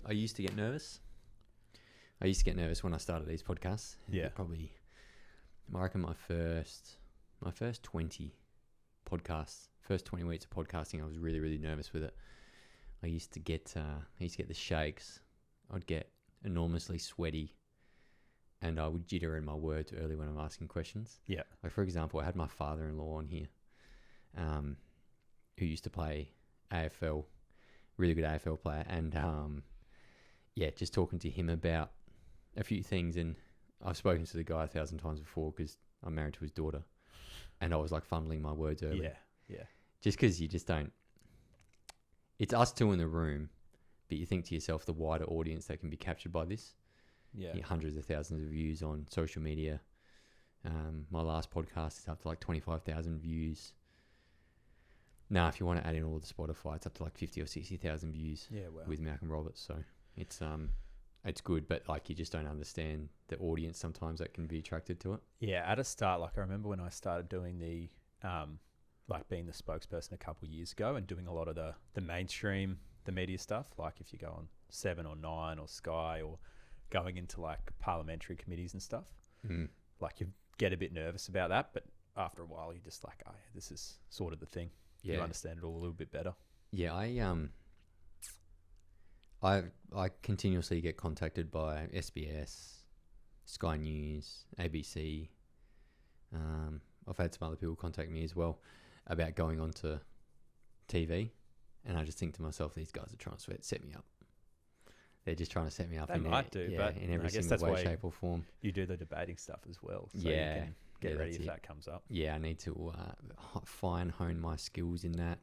I used to get nervous. I used to get nervous when I started these podcasts. Yeah. Probably, I reckon my first 20 podcasts, first 20 weeks of podcasting, I was really, really nervous with it. I used to get the shakes. I'd get enormously sweaty, and I would jitter in my words early when I'm asking questions. Yeah. Like, for example, I had my father-in-law on here, who used to play AFL, really good AFL player, and just talking to him about a few things. And I've spoken to the guy 1,000 times before because I'm married to his daughter, and I was like fumbling my words early. Yeah. Just because you just don't. It's us two in the room, but you think to yourself the wider audience that can be captured by this. Yeah. You get hundreds of thousands of views on social media. My last podcast is up to like 25,000 views. Now, if you want to add in all the Spotify, it's up to like 50 or 60,000 views. Yeah, wow. With Malcolm Roberts. So it's good, but like you just don't understand the audience sometimes that can be attracted to it. Yeah, at a start, like I remember when I started doing the, like being the spokesperson a couple of years ago and doing a lot of the mainstream, the media stuff, like if you go on 7 or 9 or Sky or going into like parliamentary committees and stuff, like you get a bit nervous about that, but after a while you're just like, oh yeah, this is sort of the thing. Yeah. You understand it all a little bit better. Yeah, I continuously get contacted by SBS, Sky News, ABC. I've had some other people contact me as well about going onto TV, and I just think to myself, these guys are trying to set me up. They're just trying to set me up. They might do, but in every I guess single that's way, why shape, or form. You do the debating stuff as well, so yeah, you can get ready if that comes up. Yeah, I need to hone my skills in that.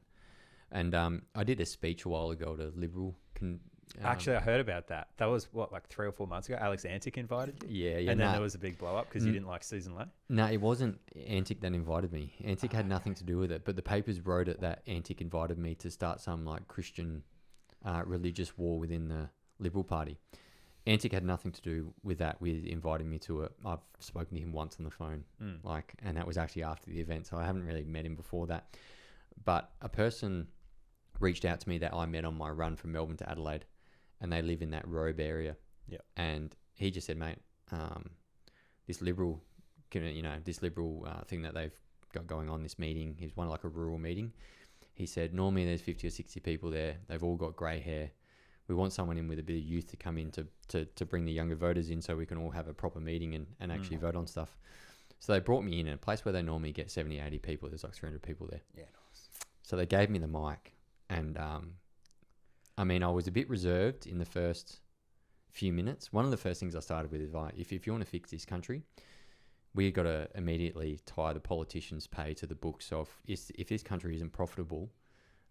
And I did a speech a while ago to Liberal. Actually, I heard about that. That was like 3 or 4 months ago. Alex Antic invited you. Yeah. And then there was a big blow up because you didn't like Susan Lay. No, it wasn't Antic that invited me. Antic had nothing to do with it, but the papers wrote it that Antic invited me to start some like Christian religious war within the Liberal Party. Antic had nothing to do with that, with inviting me to it. I've spoken to him once on the phone, and that was actually after the event, so I haven't really met him before that. But a person reached out to me that I met on my run from Melbourne to Adelaide, and they live in that Robe area. Yeah. And he just said, mate, this Liberal, thing that they've got going on, this meeting, is one like a rural meeting. He said, normally there's 50 or 60 people there. They've all got grey hair. We want someone in with a bit of youth to come in to bring the younger voters in so we can all have a proper meeting and actually vote on stuff. So they brought me in a place where they normally get 70, 80 people. There's like 300 people there. Yeah, nice. So they gave me the mic. And, I was a bit reserved in the first few minutes. One of the first things I started with is, if you want to fix this country, we got to immediately tie the politicians' pay to the book. So if this country isn't profitable,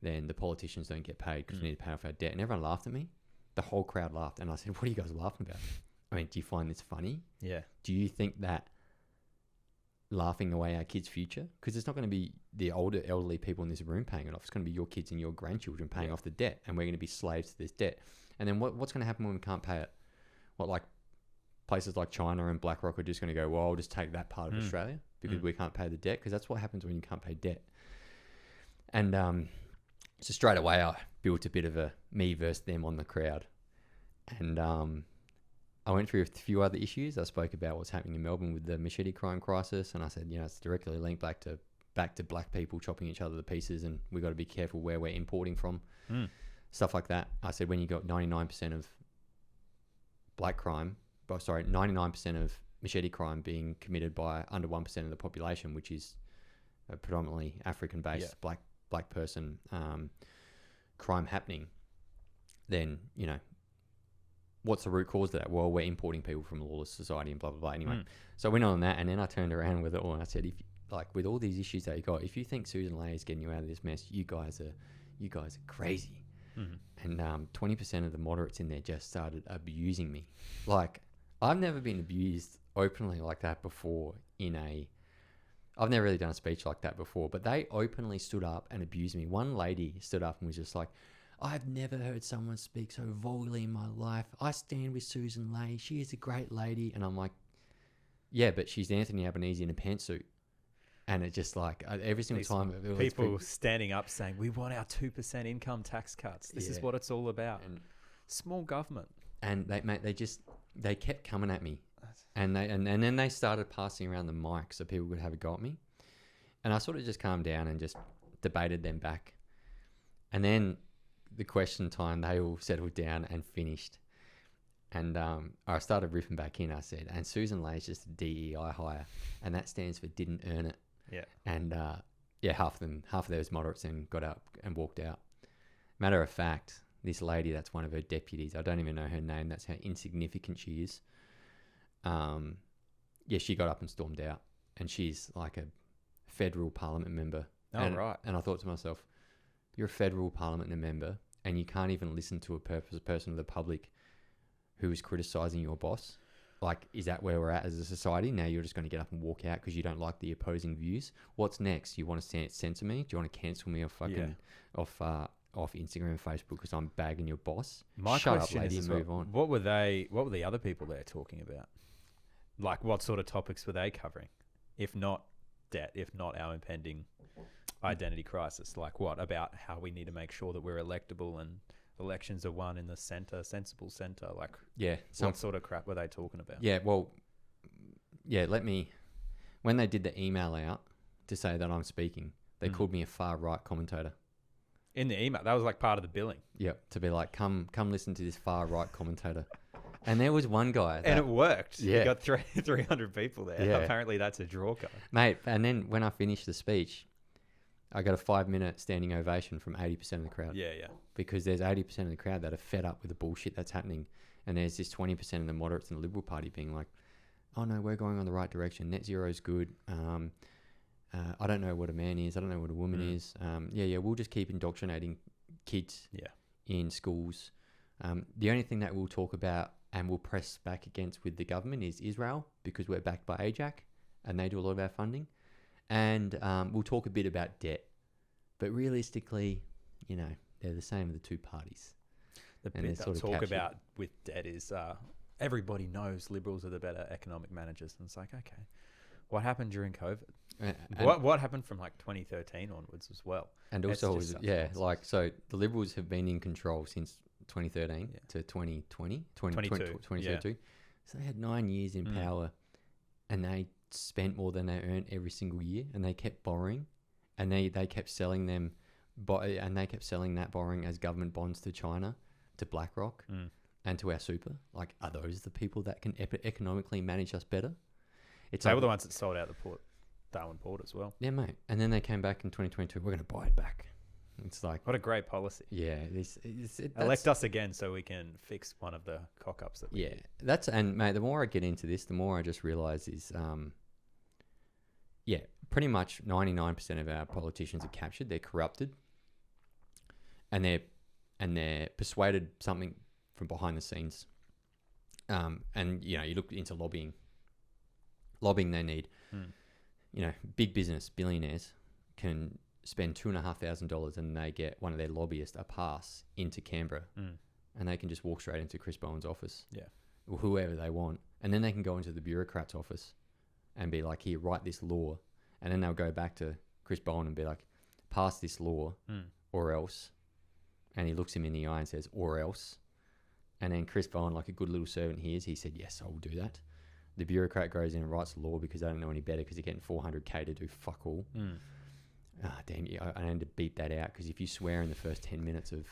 then the politicians don't get paid because we need to pay off our debt. And everyone laughed at me. The whole crowd laughed. And I said, what are you guys laughing about? Do you find this funny? Yeah. Do you think that laughing away our kids' future? Because it's not going to be the older elderly people in this room paying it off. It's going to be your kids and your grandchildren paying off the debt, and we're going to be slaves to this debt. And then what's going to happen when we can't pay it? Like places like China and BlackRock are just going to go, well, I'll just take that part of Australia because we can't pay the debt, because that's what happens when you can't pay debt. And so straight away I built a bit of a me versus them on the crowd. And I went through a few other issues. I spoke about what's happening in Melbourne with the machete crime crisis, and I said, it's directly linked back to black people chopping each other to pieces, and we've got to be careful where we're importing from. Stuff like that. I said, when you got 99% of 99% of machete crime being committed by under 1% of the population, which is a predominantly African-based black person crime happening, then, what's the root cause of that? Well, we're importing people from a lawless society and blah, blah, blah. Anyway, so I went on that, and then I turned around with it all, and I said, with all these issues that you got, if you think Susan Lay is getting you out of this mess, you guys are crazy. And 20% of the moderates in there just started abusing me. Like, I've never been abused openly like that before I've never really done a speech like that before, but they openly stood up and abused me. One lady stood up and was just like, I've never heard someone speak so vulgarly in my life. I stand with Susan Lay. She is a great lady. And I'm like, yeah, but she's Anthony Albanese in a pantsuit. And it just like, every single time. People standing up saying, we want our 2% income tax cuts. This is what it's all about. And Small government. And they kept coming at me. And then they started passing around the mic so people could have a go at me. And I sort of just calmed down and just debated them back. And then the question time, they all settled down and finished. And I started riffing back in. I said, and Susan Lay's just a DEI hire, and that stands for didn't earn it. Yeah. And half of those moderates then got up and walked out. Matter of fact, this lady, that's one of her deputies. I don't even know her name. That's how insignificant she is. She got up and stormed out, and she's like a federal parliament member. Oh, right. And I thought to myself, you're a federal parliament member, and you can't even listen to a person of the public who is criticising your boss. Like, is that where we're at as a society? Now you're just going to get up and walk out because you don't like the opposing views. What's next? You want to censor me? Do you want to cancel me off off Instagram and Facebook because I'm bagging your boss? Shut up, lady, and move on. What were the other people there talking about? Like, what sort of topics were they covering? If not debt, if not our impending identity crisis, like what about how we need to make sure that we're electable and elections are won in the sensible center? Like, what sort of crap were they talking about? When they did the email out to say that I'm speaking, they called me a far right commentator. In the email, that was like part of the billing. Yep, to be like, come listen to this far right commentator. And there was one guy. And it worked. Yeah. You got 300 people there. Yeah. Apparently that's a draw card. Mate, and then when I finished the speech, I got a 5-minute standing ovation from 80% of the crowd. Yeah. Because there's 80% of the crowd that are fed up with the bullshit that's happening. And there's this 20% of the moderates and the Liberal Party being like, oh no, we're going on the right direction. Net zero is good. I don't know what a man is. I don't know what a woman is. We'll just keep indoctrinating kids in schools. The only thing that we'll talk about and we'll press back against with the government is Israel, because we're backed by AJAC and they do a lot of our funding. And we'll talk a bit about debt. But realistically, they're the same of the two parties. The bit that talk about with debt is everybody knows Liberals are the better economic managers. And it's like, okay, what happened during COVID? What happened from like 2013 onwards as well? And also, so the Liberals have been in control since 2013 to 2020, 2022. So they had 9 years in power, and they spent more than they earned every single year, and they kept borrowing, and they kept selling them, and they kept selling that borrowing as government bonds to China, to BlackRock, and to our super. Like, are those the people that can economically manage us better? They were the ones that sold out the Darwin port as well. Yeah, mate. And then they came back in 2022. We're going to buy it back. It's like, what a great policy. Yeah, elect us again so we can fix one of the cock ups that we did. And mate, the more I get into this, the more I just realize is pretty much 99% of our politicians are captured. They're corrupted, and they're persuaded something from behind the scenes. And you look into lobbying they need. Big business billionaires can spend $2,500 and they get one of their lobbyists a pass into Canberra, and they can just walk straight into Chris Bowen's office, or whoever they want, and then they can go into the bureaucrat's office and be like, here, write this law, and then they'll go back to Chris Bowen and be like, pass this law or else, and he looks him in the eye and says, or else, and then Chris Bowen, like a good little servant he is, he said, yes, I will do that. The bureaucrat goes in and writes the law because they don't know any better because they're getting $400K to do fuck all. Damn you! I need to beep that out because if you swear in the first 10 minutes of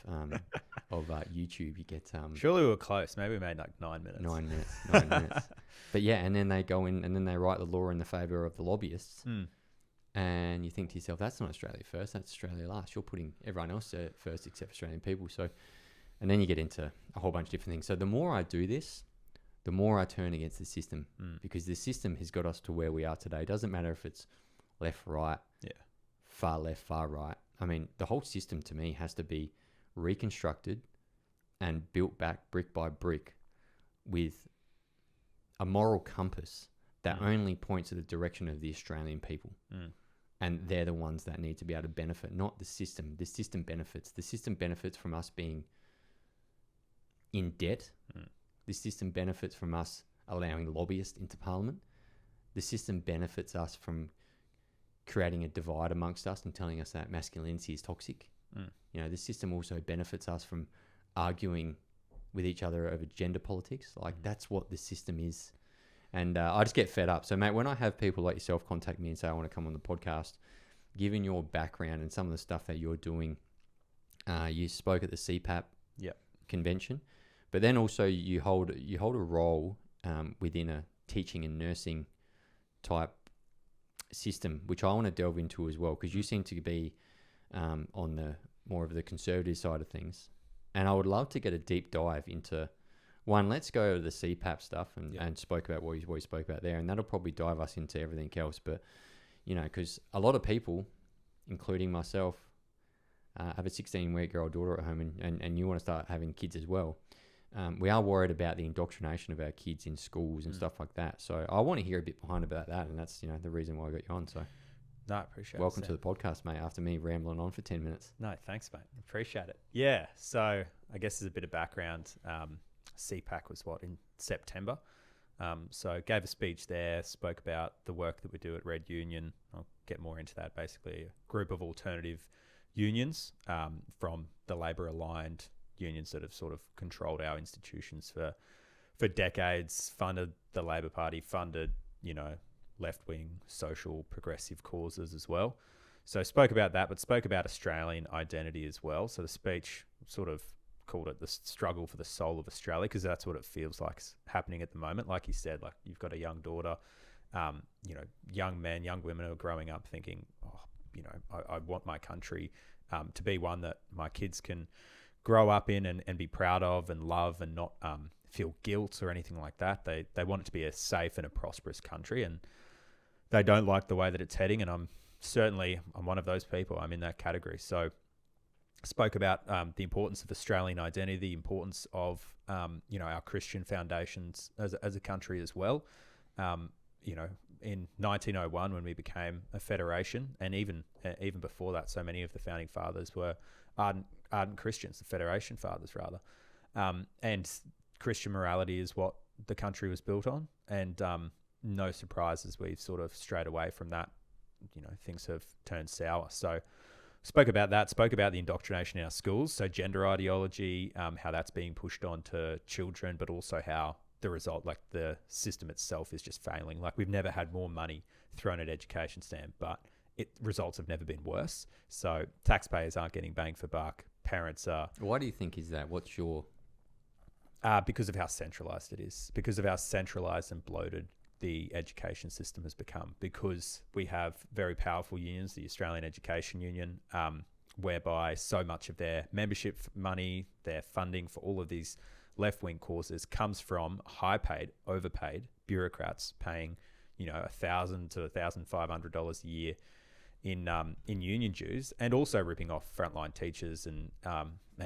YouTube, you get Surely we were close. Maybe we made like 9 minutes. 9 minutes. But yeah, and then they go in and then they write the law in the favour of the lobbyists. And you think to yourself, that's not Australia first. That's Australia last. You're putting everyone else first except Australian people. So, and then you get into a whole bunch of different things. So the more I do this, the more I turn against the system because the system has got us to where we are today. It doesn't matter if it's left, right. Far left, far right. I mean, the whole system to me has to be reconstructed and built back brick by brick with a moral compass that only points in the direction of the Australian people. And they're the ones that need to be able to benefit, not the system. The system benefits. The system benefits from us being in debt. The system benefits from us allowing lobbyists into Parliament. The system benefits us from creating a divide amongst us and telling us that masculinity is toxic. The system also benefits us from arguing with each other over gender politics. Like, that's what the system is. And I just get fed up. So, mate, when I have people like yourself contact me and say, I want to come on the podcast, given your background and some of the stuff that you're doing, you spoke at the CPAP convention, but then also you hold a role within a teaching and nursing type system, which I want to delve into as well, because you seem to be on the more of the conservative side of things. And I would love to get a deep dive into one. Let's go over the CPAP stuff and spoke about what you spoke about there, and that'll probably dive us into everything else. But because a lot of people, including myself, have a 16-week-old daughter at home, and you want to start having kids as well. We are worried about the indoctrination of our kids in schools and stuff like that. So I want to hear a bit behind about that, and that's the reason why I got you on. So no, I appreciate it. Welcome to the podcast, mate, after me rambling on for 10 minutes. No, thanks, mate. Appreciate it. Yeah, so I guess as a bit of background, CPAC was in September. So gave a speech there, spoke about the work that we do at Red Union. I'll get more into that. Basically, a group of alternative unions from the Labor-aligned unions that have sort of controlled our institutions for decades, funded the Labor Party, funded, left-wing social progressive causes as well. So spoke about that, but spoke about Australian identity as well. So the speech sort of called it the struggle for the soul of Australia, because that's what it feels like happening at the moment. Like you said, like you've got a young daughter, young men, young women who are growing up thinking, I want my country to be one that my kids can grow up in and be proud of and love, and not feel guilt or anything like that. They want it to be a safe and a prosperous country, and they don't like the way that it's heading. And I'm one of those people. I'm in that category. So spoke about the importance of Australian identity, the importance of our Christian foundations as a country as well. In 1901, when we became a federation, and even before that, so many of the founding fathers were ardent Christians, the Federation fathers rather, and Christian morality is what the country was built on. And no surprises, we've sort of strayed away from that. Things have turned sour. So spoke about that, spoke about the indoctrination in our schools, so gender ideology, how that's being pushed on to children, but also how the result, like the system itself, is just failing. Like, we've never had more money thrown at education, Sam, but results have never been worse. So taxpayers aren't getting bang for buck. Parents are... Why do you think is that? What's your... because of how centralised it is. Because of how centralised and bloated the education system has become. Because we have very powerful unions, the Australian Education Union, whereby so much of their membership money, their funding for all of these left-wing causes comes from high-paid, overpaid bureaucrats paying, $1,000 to $1,500 a year in union dues, and also ripping off frontline teachers and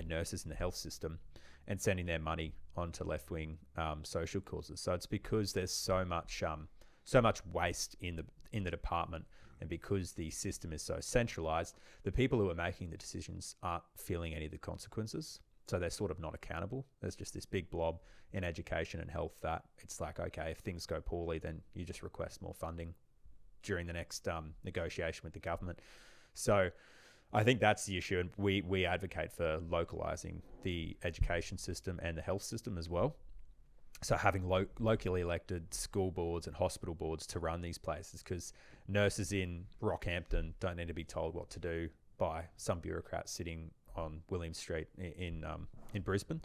nurses in the health system, and sending their money onto left-wing social causes. So it's because there's so much waste in the department, and because the system is so centralised, the people who are making the decisions aren't feeling any of the consequences. So they're sort of not accountable. There's just this big blob in education and health that it's like, okay, if things go poorly, then you just request more funding during the next negotiation with the government. So I think that's the issue. And we advocate for localising the education system and the health system as well. So having locally elected school boards and hospital boards to run these places, because nurses in Rockhampton don't need to be told what to do by some bureaucrat sitting on William Street in Brisbane,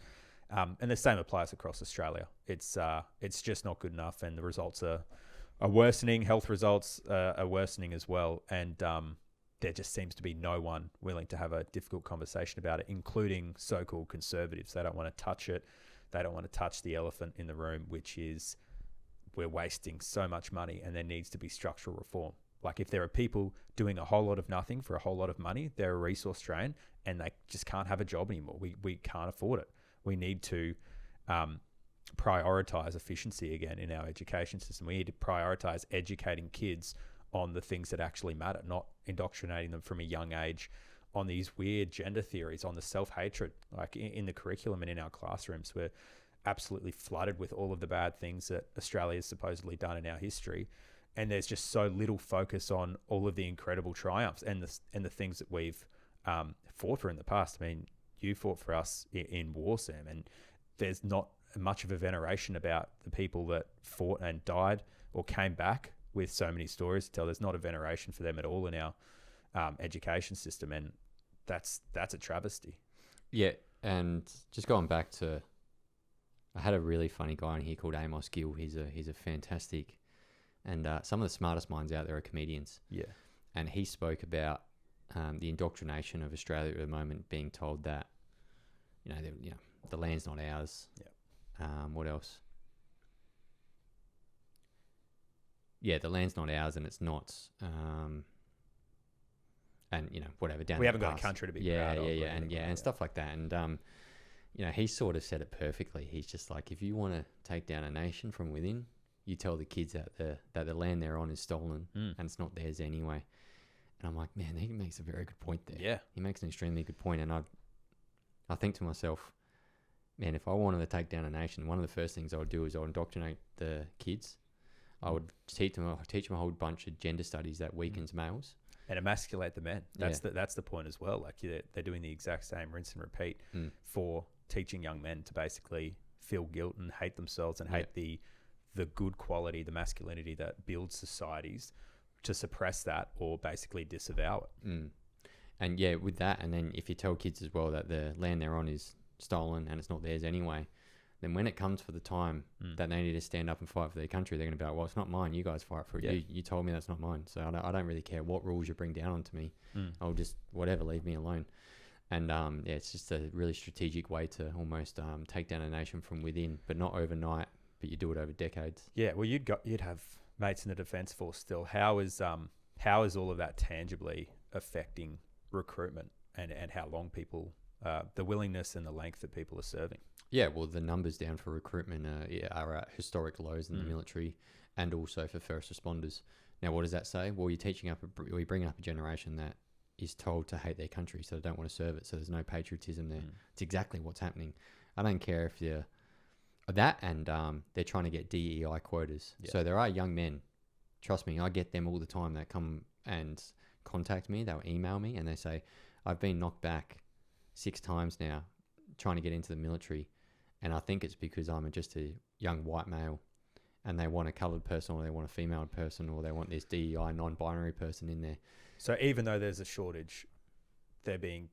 and the same applies across Australia. It's just not good enough, and the results are worsening. Health results are worsening as well, and there just seems to be no one willing to have a difficult conversation about it, including so-called conservatives. They don't want to touch it. They don't want to touch the elephant in the room, which is we're wasting so much money, and there needs to be structural reform. Like, if there are people doing a whole lot of nothing for a whole lot of money, they're a resource drain, and they just can't have a job anymore. We can't afford it. We need to prioritize efficiency again in our education system. We need to prioritize educating kids on the things that actually matter, not indoctrinating them from a young age on these weird gender theories, on the self-hatred. Like, in the curriculum and in our classrooms, we're absolutely flooded with all of the bad things that Australia has supposedly done in our history. And there's just so little focus on all of the incredible triumphs and the things that we've fought for in the past. I mean, you fought for us in war, Sam, and there's not much of a veneration about the people that fought and died or came back with so many stories to tell. There's not a veneration for them at all in our education system, and that's a travesty. Yeah, and just going back to, I had a really funny guy in here called Amos Gill. He's a fantastic, and some of the smartest minds out there are comedians. Yeah, and he spoke about the indoctrination of Australia at the moment, being told that the land's not ours. Yeah. What else? Yeah, the land's not ours, and it's not. And whatever. Down we the haven't got a past. country to be proud of. And stuff like that. And he sort of said it perfectly. He's just like, if you want to take down a nation from within, you tell the kids that the land they're on is stolen and it's not theirs anyway. And I'm like, man, he makes a very good point there. Yeah, he makes an extremely good point. And I think to myself, man, if I wanted to take down a nation, one of the first things I would do is I would indoctrinate the kids. I would teach them a whole bunch of gender studies that weakens males. And emasculate the men. That's the point as well. Like they're doing the exact same rinse and repeat for teaching young men to basically feel guilt and hate themselves and hate the good quality, the masculinity that builds societies, to suppress that or basically disavow it. And yeah, with that, and then if you tell kids as well that the land they're on is stolen and it's not theirs anyway, then when it comes for the time that they need to stand up and fight for their country, they're going to be like, well, it's not mine. You guys fight for it. Yeah. You told me that's not mine. So I don't really care what rules you bring down onto me. I'll just, whatever, leave me alone. And it's just a really strategic way to almost take down a nation from within, but not overnight, but you do it over decades. Yeah, well, you'd have mates in the Defence Force still. How is all of that tangibly affecting recruitment and how long people, the willingness and the length that people are serving? Yeah, well, the numbers down for recruitment are at historic lows in the military and also for first responders. Now, what does that say? Well, you're bringing up a generation that is told to hate their country, so they don't want to serve it, so there's no patriotism there. It's exactly what's happening. I don't care if you're that, and they're trying to get DEI quotas. Yeah. So there are young men, trust me, I get them all the time that come and contact me, they'll email me, and they say, I've been knocked back 6 times now trying to get into the military, and I think it's because I'm just a young white male, and they want a coloured person, or they want a female person, or they want this DEI non-binary person in there. So even though there's a shortage, they're being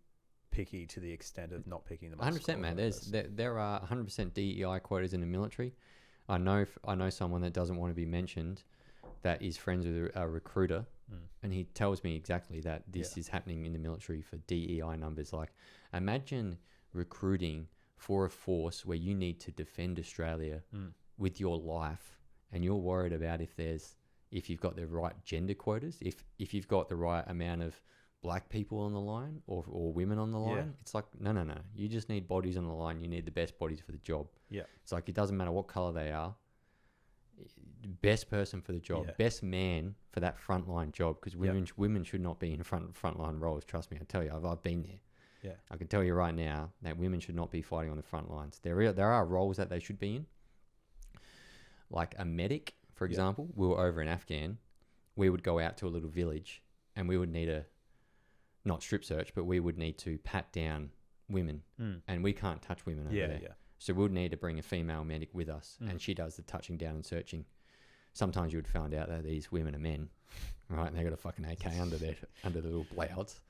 picky to the extent of not picking the most 100%, man. There are 100% DEI quotas in the military. I know someone that doesn't want to be mentioned that is friends with a recruiter, and he tells me exactly that this is happening in the military for DEI numbers. Like, imagine recruiting for a force where you need to defend Australia with your life, and you're worried about if you've got the right gender quotas, if you've got the right amount of black people on the line or women on the line. Yeah. It's like, no. You just need bodies on the line. You need the best bodies for the job. Yeah. It's like, it doesn't matter what color they are. Best person for the job, best man for that frontline job, because women should not be in frontline roles. Trust me, I tell you, I've been there. Yeah, I can tell you right now that women should not be fighting on the front lines. There are roles that they should be in, like a medic, for example. We were over in Afghan. We would go out to a little village, and we would need not strip search, but we would need to pat down women, and we can't touch women over there. Yeah. So we would need to bring a female medic with us, and she does the touching down and searching. Sometimes you would find out that these women are men, right? And they got a fucking AK under the little blouse.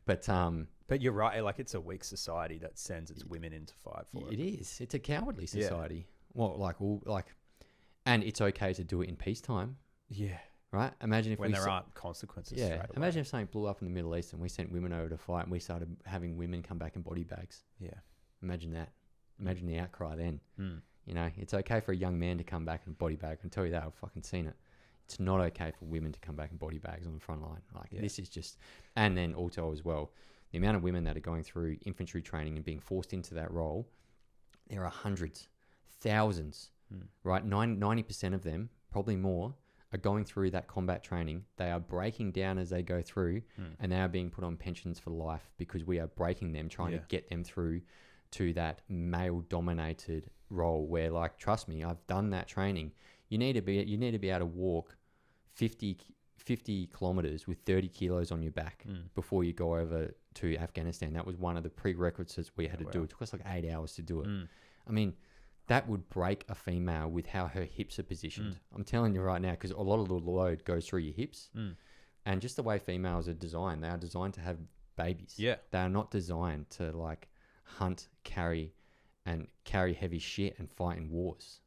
But you're right. Like, it's a weak society that sends its women in to fight for it. It is. It's a cowardly society. Yeah. Well, and it's okay to do it in peacetime. Yeah. Right? Imagine if when there aren't consequences. Yeah. Imagine if something blew up in the Middle East and we sent women over to fight, and we started having women come back in body bags. Yeah. Imagine that. Imagine the outcry then. It's okay for a young man to come back in a body bag. I can tell you that. I've fucking seen it. It's not okay for women to come back in body bags on the front line. This is just... And then also as well, the amount of women that are going through infantry training and being forced into that role, there are hundreds, thousands, right? 90% of them, probably more, are going through that combat training. They are breaking down as they go through, and they are being put on pensions for life because we are breaking them, trying to get them through to that male-dominated role where, like, trust me, I've done that training. You need to be able to walk 50 kilometers with 30 kilos on your back before you go over to Afghanistan. That was one of the prerequisites we had to do. It took us like 8 hours to do it. I mean, that would break a female with how her hips are positioned. I'm telling you right now, because a lot of the load goes through your hips. And just the way females are designed, they are designed to have babies. Yeah. They are not designed to like hunt, carry heavy shit and fight in wars.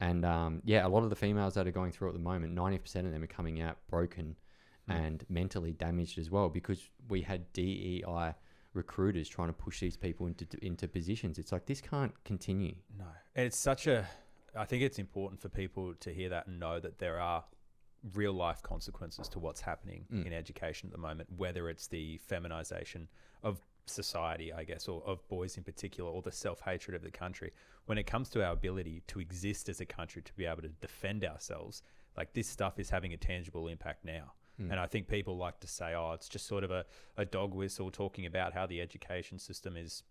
And a lot of the females that are going through at the moment, 90% of them are coming out broken and mentally damaged as well, because we had DEI recruiters trying to push these people into positions. It's like, this can't continue. No. And it's I think it's important for people to hear that and know that there are real life consequences to what's happening in education at the moment, whether it's the feminization of society, I guess, or of boys in particular, or the self-hatred of the country. When it comes to our ability to exist as a country, to be able to defend ourselves, like, this stuff is having a tangible impact now. And I think people like to say, oh, it's just sort of a dog whistle talking about how the education system is,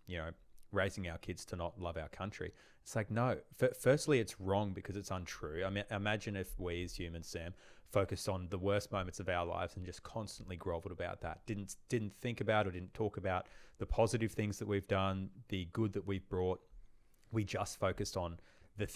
raising our kids to not love our country. It's like, no, firstly, it's wrong because it's untrue. I mean, imagine if we as humans, Sam, focused on the worst moments of our lives and just constantly groveled about that. Didn't think about or didn't talk about the positive things that we've done, the good that we've brought. We just focused on the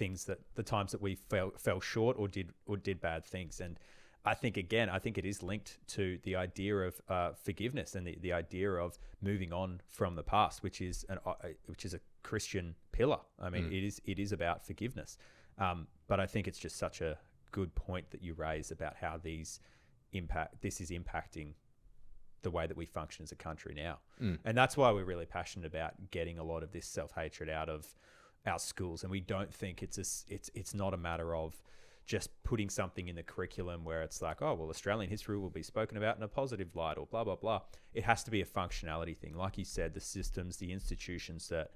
times that we fell short or did bad things. And I think it is linked to the idea of forgiveness and the idea of moving on from the past, which is a Christian pillar. I mean, it is about forgiveness. But I think it's just such a good point that you raise about how this is impacting the way that we function as a country now. And that's why we're really passionate about getting a lot of this self-hatred out of our schools. And we don't think it's not a matter of just putting something in the curriculum where it's like, oh, well, Australian history will be spoken about in a positive light or blah, blah, blah. It has to be a functionality thing. Like you said, the systems, the institutions that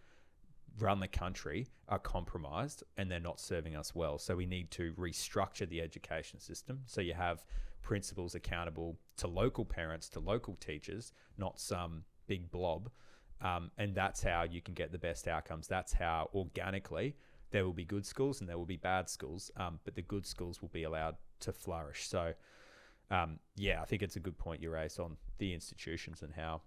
run the country are compromised and they're not serving us well. So we need to restructure the education system. So you have principals accountable to local parents, to local teachers, not some big blob. And that's how you can get the best outcomes. That's how organically there will be good schools and there will be bad schools, but the good schools will be allowed to flourish. So, I think it's a good point you raised on the institutions and how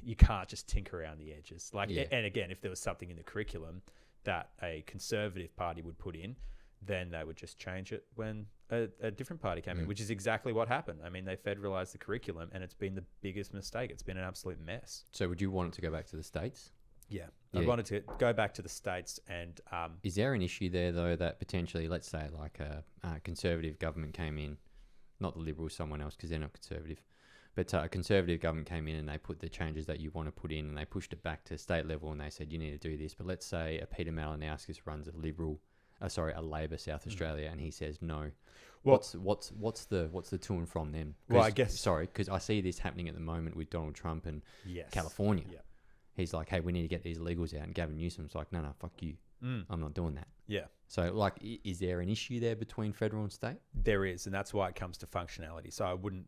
you can't just tinker around the edges. And again, if there was something in the curriculum that a Conservative party would put in, then they would just change it when a different party came in, which is exactly what happened. I mean, they federalized the curriculum and it's been the biggest mistake. It's been an absolute mess. So would you want it to go back to the States? Yeah. I wanted to go back to the States and... is there an issue there, though, that potentially, let's say, like a Conservative government came in, not the Liberals, someone else, because they're not Conservative, but a Conservative government came in and they put the changes that you want to put in and they pushed it back to state level and they said, you need to do this. But let's say a Peter Malinauskas runs a Labor South Australia, and he says no. Well, what's the to and from then? Well, I guess... Sorry, because I see this happening at the moment with Donald Trump and California. Yeah. He's like, hey, we need to get these illegals out. And Gavin Newsom's like, no, fuck you. I'm not doing that. Yeah. So, like, is there an issue there between federal and state? There is, and that's why it comes to functionality. So I wouldn't,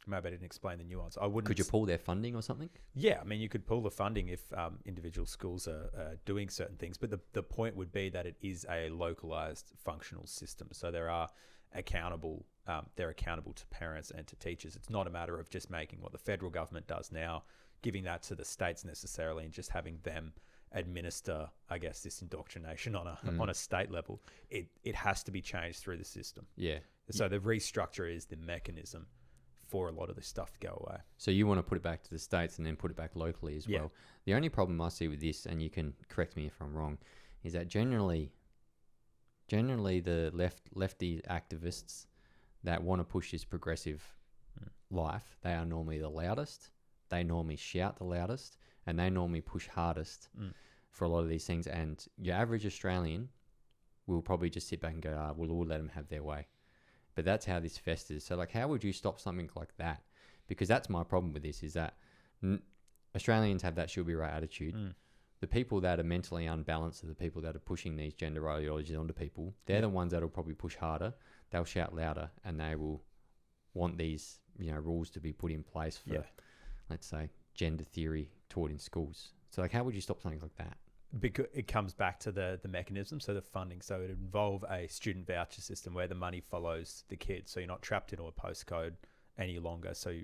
maybe I didn't explain the nuance. Could you pull their funding or something? Yeah, I mean, you could pull the funding if individual schools are doing certain things. But the point would be that it is a localized functional system. So they're accountable to parents and to teachers. It's not a matter of just making what the federal government does now, giving that to the states necessarily, and just having them administer, I guess, this indoctrination on a state level. It has to be changed through the system. Yeah. So the restructure is the mechanism for a lot of this stuff to go away. So you want to put it back to the states and then put it back locally as well. The only problem I see with this, and you can correct me if I'm wrong, is that generally the lefty activists that want to push this progressive life, they are normally the loudest. They normally shout the loudest, and they normally push hardest for a lot of these things. And your average Australian will probably just sit back and go, we'll all let them have their way. But that's how this festers. So, like, how would you stop something like that? Because that's my problem with this, is that Australians have that should be right attitude. The people that are mentally unbalanced are the people that are pushing these gender ideologies onto people. They're the ones that will probably push harder. They'll shout louder, and they will want these, rules to be put in place for, let's say, gender theory taught in schools. So, like, how would you stop something like that? Because it comes back to the mechanism, so the funding. So it involve a student voucher system where the money follows the kids. So you're not trapped into a postcode any longer. So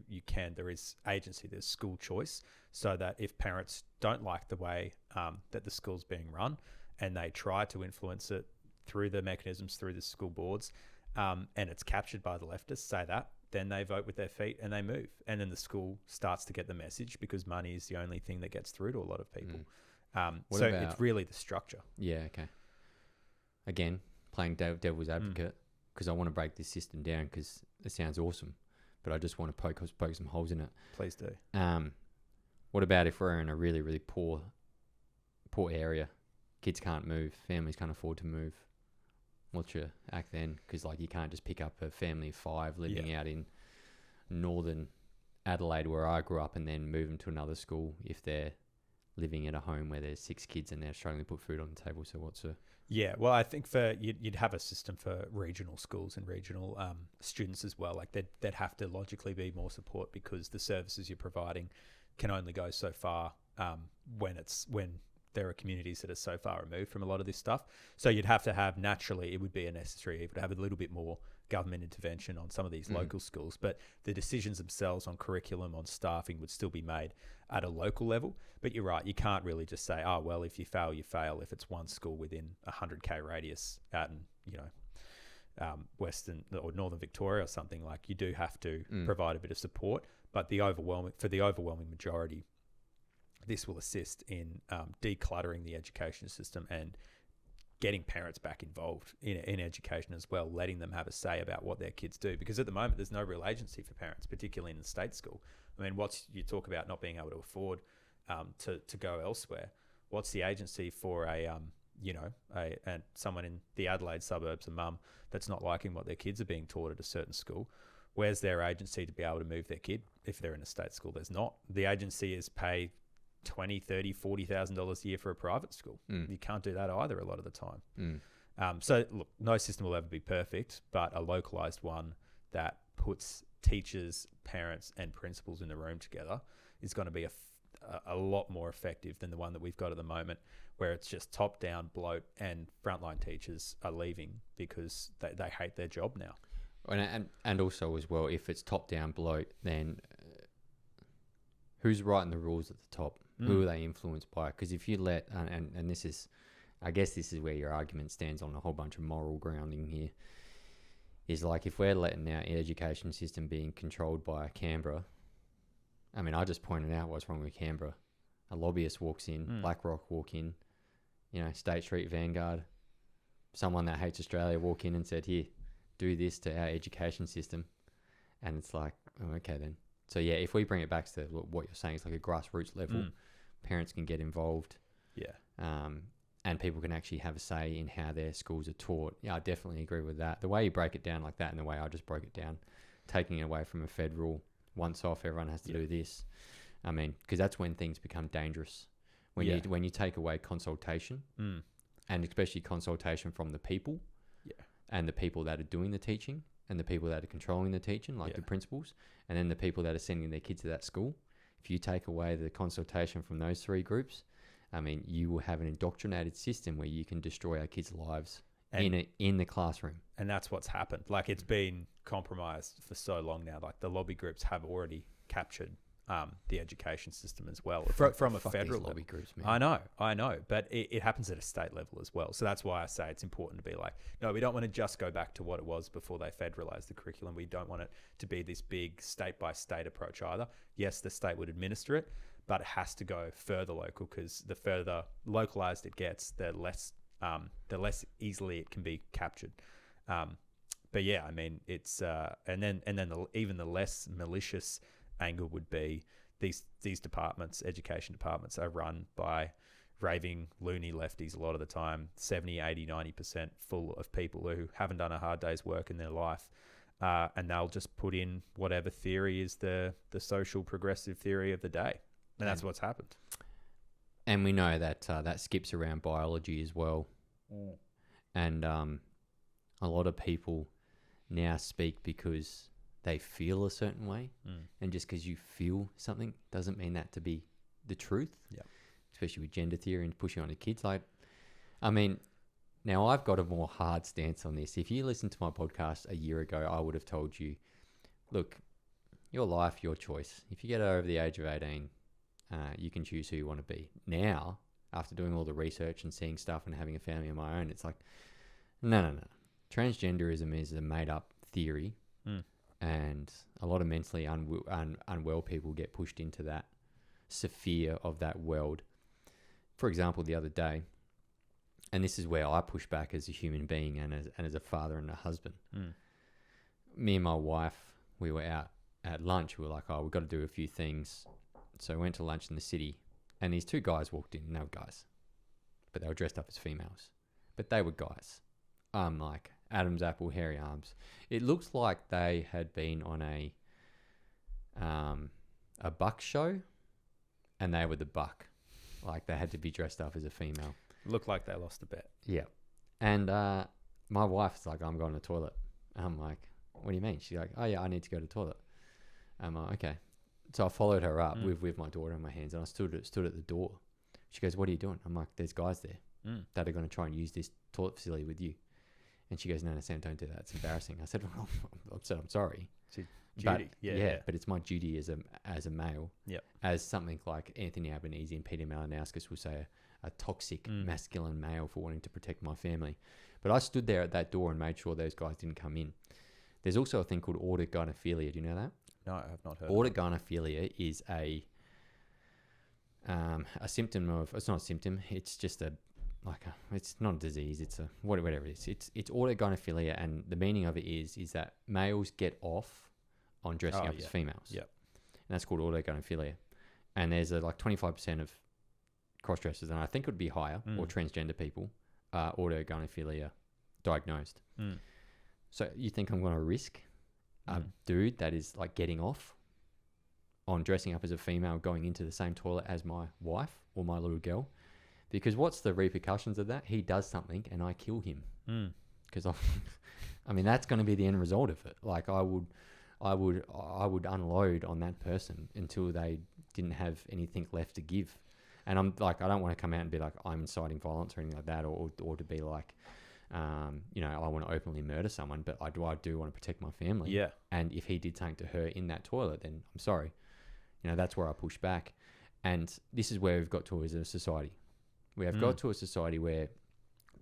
there is agency, there's school choice, so that if parents don't like the way that the school's being run and they try to influence it through the mechanisms, through the school boards, and it's captured by the leftists, say that, then they vote with their feet and they move. And then the school starts to get the message, because money is the only thing that gets through to a lot of people. So it's really the structure. Yeah, okay. Again, playing devil's advocate, because I want to break this system down, because it sounds awesome, but I just want to poke some holes in it. Please do. What about if we're in a really, really poor area? Kids can't move. Families can't afford to move. What's your act then? Because you can't just pick up a family of 5 living out in northern Adelaide, where I grew up, and then move them to another school if they're living at a home where there's 6 kids and they're struggling to put food on the table. So what's a... Yeah, well, I think you'd have a system for regional schools and regional students as well. They'd have to logically be more support, because the services you're providing can only go so far when there are communities that are so far removed from a lot of this stuff. So you'd have to have, naturally, it would be necessary, it would have a little bit more government intervention on some of these local schools, but the decisions themselves on curriculum, on staffing, would still be made at a local level. But you're right, you can't really just say, oh, well, if you fail, you fail. If it's one school within 100k radius out in, Western or Northern Victoria or something, you do have to provide a bit of support. But the overwhelming majority, this will assist in decluttering the education system and getting parents back involved in education as well, letting them have a say about what their kids do. Because at the moment, there's no real agency for parents, particularly in the state school. I mean, you talk about not being able to afford to go elsewhere. What's the agency for someone in the Adelaide suburbs, a mum that's not liking what their kids are being taught at a certain school? Where's their agency to be able to move their kid if they're in a state school? There's not. The agency is pay $20,000, $30,000, $40,000 a year for a private school. You can't do that either a lot of the time. So look, no system will ever be perfect, but a localized one that puts teachers, parents and principals in the room together is going to be a lot more effective than the one that we've got at the moment, where it's just top down bloat and frontline teachers are leaving because they hate their job now. And also as well, if it's top down bloat, then who's writing the rules at the top? Who are they influenced by? Because if you let, and this is, I guess this is where your argument stands on a whole bunch of moral grounding here, is if we're letting our education system being controlled by Canberra, I mean, I just pointed out what's wrong with Canberra. A lobbyist walks in, BlackRock walk in, State Street Vanguard, someone that hates Australia walk in and said, here, do this to our education system. And it's like, oh, okay then. So yeah, if we bring it back to what you're saying, it's like a grassroots level, parents can get involved. Yeah. And people can actually have a say in how their schools are taught. Yeah, I definitely agree with that. The way you break it down like that and the way I just broke it down, taking it away from a federal once off, everyone has to do this. I mean, because that's when things become dangerous. When you take away consultation, and especially consultation from the people, and the people that are doing the teaching, and the people that are controlling the teaching, like the principals, and then the people that are sending their kids to that school. If you take away the consultation from those 3 groups, I mean, you will have an indoctrinated system where you can destroy our kids' lives in the classroom. And that's what's happened. It's been compromised for so long now. The lobby groups have already captured the education system as well from a federal level. Lobby groups, man. I know, but it happens at a state level as well. So that's why I say it's important to be no, we don't want to just go back to what it was before they federalized the curriculum. We don't want it to be this big state by state approach either. Yes, the state would administer it, but it has to go further local, because the further localized it gets, the less easily it can be captured. But yeah, I mean, it's and then even the less malicious angle would be these departments, education departments, are run by raving loony lefties a lot of the time, 70, 80, 90% full of people who haven't done a hard day's work in their life, and they'll just put in whatever theory is the social progressive theory of the day, and that's what's happened. And we know that that skips around biology as well. And a lot of people now speak because they feel a certain way, and just because you feel something doesn't mean that to be the truth. Yeah, especially with gender theory and pushing on the kids. I mean, now I've got a more hard stance on this. If you listened to my podcast a year ago, I would have told you, look, your life, your choice. If you get over the age of 18, you can choose who you want to be. Now, after doing all the research and seeing stuff and having a family of my own, it's like, no. Transgenderism is a made-up theory, and a lot of mentally unwell people get pushed into that sphere of that world. For example, the other day, and this is where I push back as a human being and as a father and a husband. Me and my wife, we were out at lunch. We were like, oh, we've got to do a few things. So we went to lunch in the city, and these two guys walked in. No guys, but they were dressed up as females. But they were guys. Like Adam's apple, hairy arms. It looks like they had been on a buck show, and they were the buck. Like they had to be dressed up as a female. Looked like they lost a bet. Yeah. And my wife's like, I'm going to the toilet. I'm like, what do you mean? She's like, oh yeah, I need to go to the toilet. I'm like, okay. So I followed her up with my daughter in my hands, and I stood at the door. She goes, what are you doing? I'm like, there's guys there that are going to try and use this toilet facility with you. And she goes, no, Sam, don't do that. It's embarrassing. I said, well, I'm sorry. Duty. Yeah, but it's my duty as a male. Yep. As something like Anthony Albanese and Peter Malinauskas will say, a toxic masculine male for wanting to protect my family. But I stood there at that door and made sure those guys didn't come in. There's also a thing called autogynephilia. Do you know that? No, I have not heard. Autogynephilia is a symptom of. It's not a symptom. It's just it's not a disease. It's a whatever it is. It's autogynephilia, and the meaning of it is that males get off on dressing up as females. Yep. And that's called autogynephilia. And there's 25% of cross-dressers, and I think it would be higher, or transgender people, autogynephilia diagnosed. So you think I'm going to risk a dude that is like getting off on dressing up as a female going into the same toilet as my wife or my little girl? Because what's the repercussions of that? He does something and I kill him. Because I mean, that's going to be the end result of it. Like I would unload on that person until they didn't have anything left to give. And I'm like, I don't want to come out and be like, I'm inciting violence or anything like that, or to be like, I want to openly murder someone, but I do want to protect my family. Yeah. And if he did something to her in that toilet, then I'm sorry. That's where I push back. And this is where we've got to as a society. We have got to a society where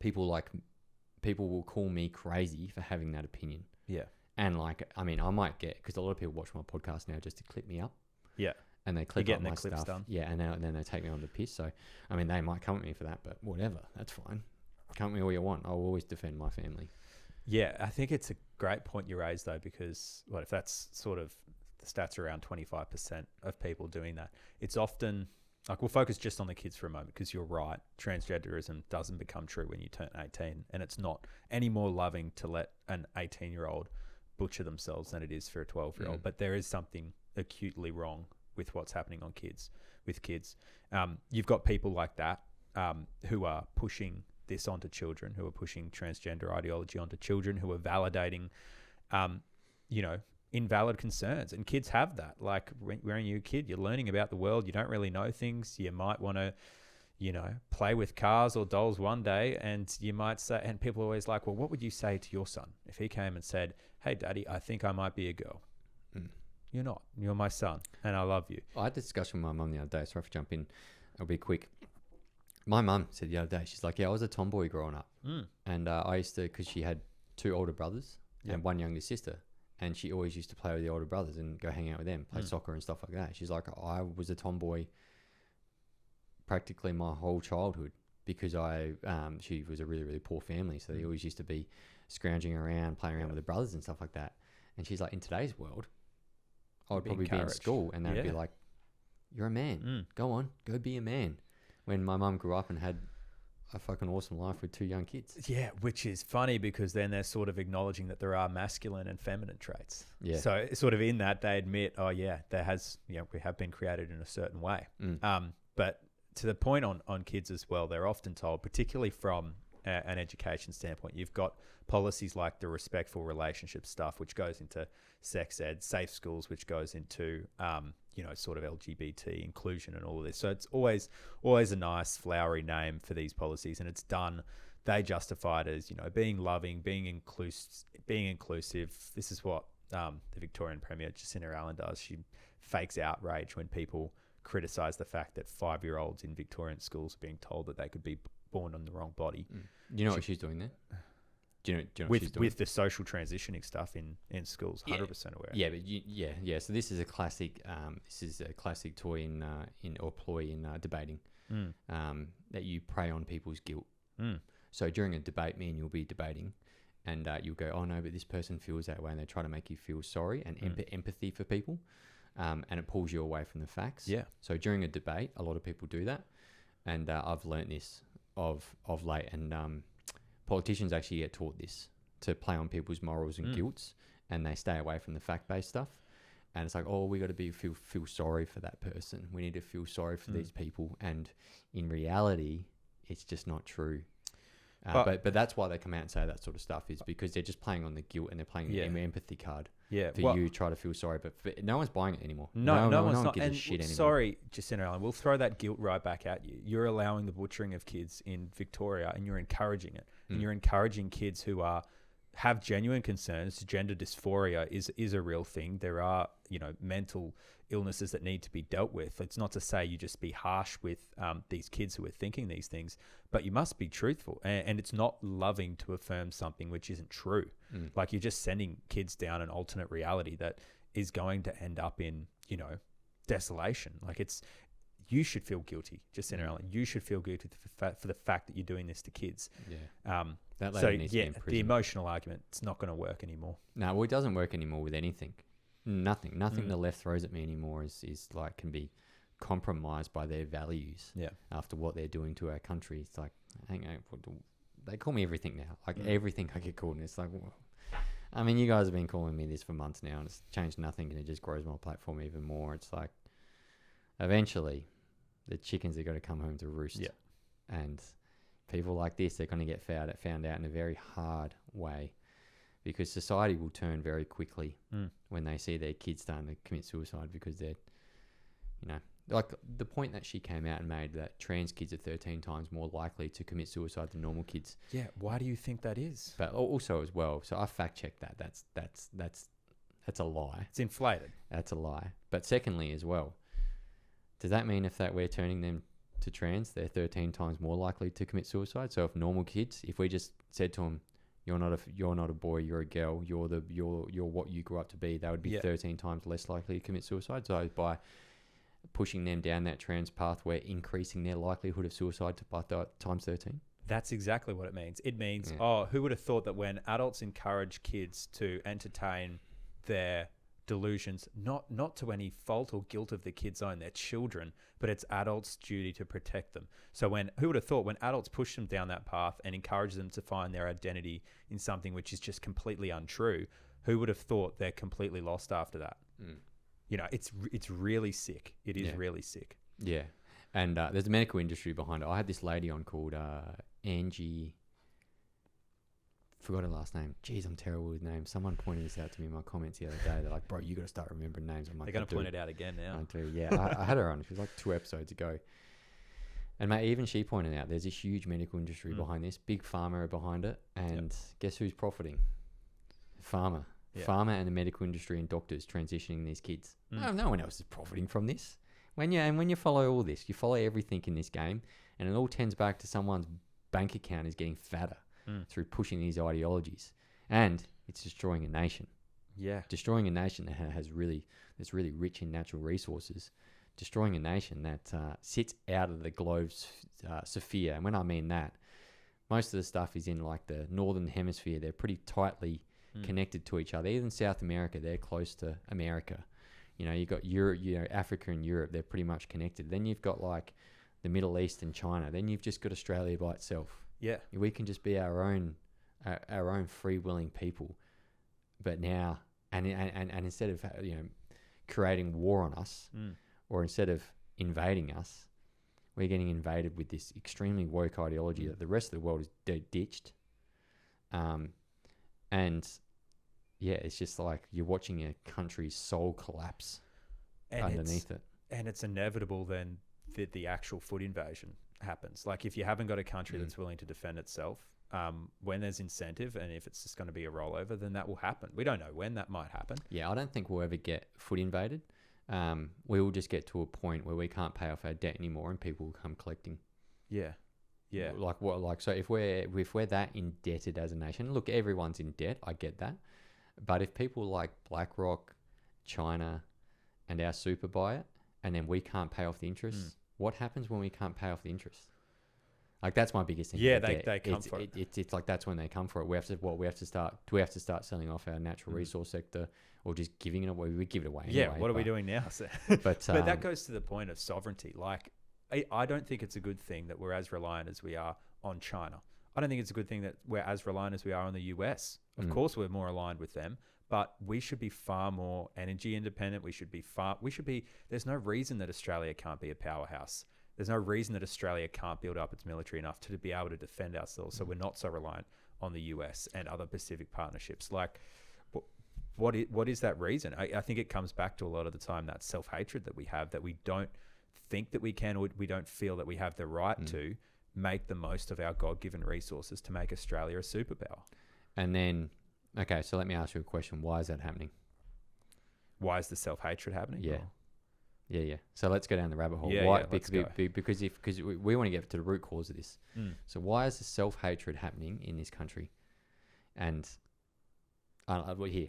people will call me crazy for having that opinion. Yeah. And I might get, because a lot of people watch my podcast now just to clip me up. Yeah. And they clip up my stuff. Done. Yeah. And then they take me on the piss. So, they might come at me for that, but whatever. That's fine. Come at me all you want. I'll always defend my family. Yeah. I think it's a great point you raised though, because if that's sort of the stats around 25% of people doing that, it's often we'll focus just on the kids for a moment, because you're right. Transgenderism doesn't become true when you turn 18, and it's not any more loving to let an 18-year-old butcher themselves than it is for a 12-year-old. But there is something acutely wrong with what's happening with kids. You've got people like that who are pushing this onto children, who are pushing transgender ideology onto children, who are validating, invalid concerns. And kids have that. Like when you're a kid, you're learning about the world. You don't really know things. You might want to, play with cars or dolls one day, and you might say, and people are always like, well, what would you say to your son if he came and said, hey, Daddy, I think I might be a girl? You're not. You're my son, and I love you. I had a discussion with my mum the other day. Sorry if I jump in. I'll be quick. My mum said the other day, she's like, yeah, I was a tomboy growing up. And I used to, because she had 2 older brothers and 1 younger sister. And she always used to play with the older brothers and go hang out with them, play soccer and stuff like that. She's like, I was a tomboy practically my whole childhood, because she was a really, really poor family. So they always used to be scrounging around, playing around with the brothers and stuff like that. And she's like, in today's world, I would probably be in school and they'd be like, you're a man. Go on, go be a man. When my mum grew up and had a fucking awesome life with 2 young kids. Yeah, which is funny, because then they're sort of acknowledging that there are masculine and feminine traits. Yeah. So sort of in that they admit, oh yeah, we have been created in a certain way. But to the point on kids as well, they're often told, particularly from an education standpoint, you've got policies like the respectful relationship stuff, which goes into sex ed, safe schools, which goes into, sort of LGBT inclusion and all of this. So it's always a nice flowery name for these policies, and it's done. They justify it as, being loving, being inclusive. This is what the Victorian Premier, Jacinta Allen, does. She fakes outrage when people criticise the fact that 5-year-olds in Victorian schools are being told that they could be born on the wrong body. Do you know what she's doing there? Do you know what she's doing? With the social transitioning stuff in schools, 100% aware. Yeah, but So this is a classic. Toy or ploy in debating. That you prey on people's guilt. So during a debate, me and you'll be debating, and you'll go, "Oh no, but this person feels that way," and they try to make you feel sorry and empathy for people, and it pulls you away from the facts. Yeah. So during a debate, a lot of people do that, and I've learnt this of late, and politicians actually get taught this, to play on people's morals and guilts, and they stay away from the fact-based stuff. And it's like, oh, we got to feel sorry for that person. We need to feel sorry for these people. And in reality, it's just not true. But that's why they come out and say that sort of stuff, is because they're just playing on the guilt, and they're playing the empathy card for you to try to feel sorry. But no one's buying it anymore. No one gives a shit anymore. Sorry, Jacinta Allen, we'll throw that guilt right back at you. You're allowing the butchering of kids in Victoria, and you're encouraging it. And you're encouraging kids who have genuine concerns. Gender dysphoria is a real thing. There are, mental illnesses that need to be dealt with. It's not to say you just be harsh with these kids who are thinking these things, but you must be truthful. And it's not loving to affirm something which isn't true. Like, you're just sending kids down an alternate reality that is going to end up in, desolation. Like, you should feel guilty, Jacinta Allen. You should feel guilty for the fact that you're doing this to kids. Yeah. That lady needs to be in prison. The emotional argument, it's not going to work anymore. No, well, it doesn't work anymore with anything. Nothing the left throws at me anymore is like, can be compromised by their values. Yeah. After what they're doing to our country, it's like, hang on, they call me everything now. Like everything I get called, and it's like, well, I mean, you guys have been calling me this for months now, and it's changed nothing, and it just grows my platform even more. It's like, eventually, the chickens are going to come home to roost. Yeah. And people like this, they're going to get found out in a very hard way, because society will turn very quickly when they see their kids starting to commit suicide, because they're, like the point that she came out and made, that trans kids are 13 times more likely to commit suicide than normal kids. Yeah. Why do you think that is? But also as well, so I fact checked that. That's a lie. It's inflated. That's a lie. But secondly as well, does that mean if we're turning them to trans, they're 13 times more likely to commit suicide? So if normal kids, if we just said to them, you're not a boy, you're a girl, you're what you grew up to be, they would be 13 times less likely to commit suicide. So by pushing them down that trans path, we're increasing their likelihood of suicide by times 13. That's exactly what it means. It means, who would have thought that when adults encourage kids to entertain their delusions, not to any fault or guilt of the kids own, they're children, but it's adults' duty to protect them. So who would have thought when adults push them down that path and encourage them to find their identity in something which is just completely untrue, who would have thought they're completely lost after that? It's really sick. It is really sick. Yeah. And there's a medical industry behind it. I had this lady on called Angie, forgot her last name. Jeez, I'm terrible with names. Someone pointed this out to me in my comments the other day. They're like, bro, you got to start remembering names. I'm like, they're going to point it out again now. I do, yeah. I had her on. She was like 2 episodes ago. And mate, even she pointed out there's a huge medical industry behind this. Big pharma are behind it. And guess who's profiting? Pharma. Yeah. Pharma and the medical industry and doctors transitioning these kids. No one else is profiting from this. When you follow all this, you follow everything in this game, and it all tends back to someone's bank account is getting fatter through pushing these ideologies, and it's destroying a nation. Yeah, destroying a nation that's really rich in natural resources, destroying a nation that sits out of the globe's sphere. And when I mean that, most of the stuff is in like the northern hemisphere. They're pretty tightly connected to each other. Even South America, they're close to America. You've got Europe, Africa and Europe, they're pretty much connected. Then you've got like the Middle East and China. Then you've just got Australia by itself. Yeah. We can just be our own free-willing people. But now, and instead of, creating war on us, or instead of invading us, we're getting invaded with this extremely woke ideology that the rest of the world is ditched. And yeah, it's just like you're watching a country's soul collapse underneath it. And it's inevitable then that the actual foot invasion happens. Like if you haven't got a country that's willing to defend itself, when there's incentive, and if it's just going to be a rollover, then that will happen. We don't know when that might happen. Yeah, I don't think we'll ever get foot invaded. We will just get to a point where we can't pay off our debt anymore, and people will come collecting. Yeah. Like what? Like, so if we're that indebted as a nation, look, everyone's in debt. I get that, but if people like BlackRock, China, and our super buy it, and then we can't pay off the interest, what happens when we can't pay off the interest? Like, that's my biggest thing. Yeah, they come for it. It's like, that's when they come for it. We have to start selling off our natural resource sector, or just giving it away? We give it away anyway. Yeah, what are we doing now? So, but that goes to the point of sovereignty. Like, I don't think it's a good thing that we're as reliant as we are on China. I don't think it's a good thing that we're as reliant as we are on the US. Of course, we're more aligned with them, but we should be far more energy independent. There's no reason that Australia can't be a powerhouse. There's no reason that Australia can't build up its military enough to be able to defend ourselves. So we're not so reliant on the US and other Pacific partnerships. Like, what is that reason? I think it comes back to a lot of the time that self-hatred that we have, that we don't think that we can, or we don't feel that we have the right to make the most of our God-given resources to make Australia a superpower. And then, okay, so let me ask you a question. Why is that happening? Why is the self-hatred happening? Yeah. Yeah. So let's go down the rabbit hole. Yeah, why? let's go. Because we want to get to the root cause of this. So why is the self-hatred happening in this country? And here,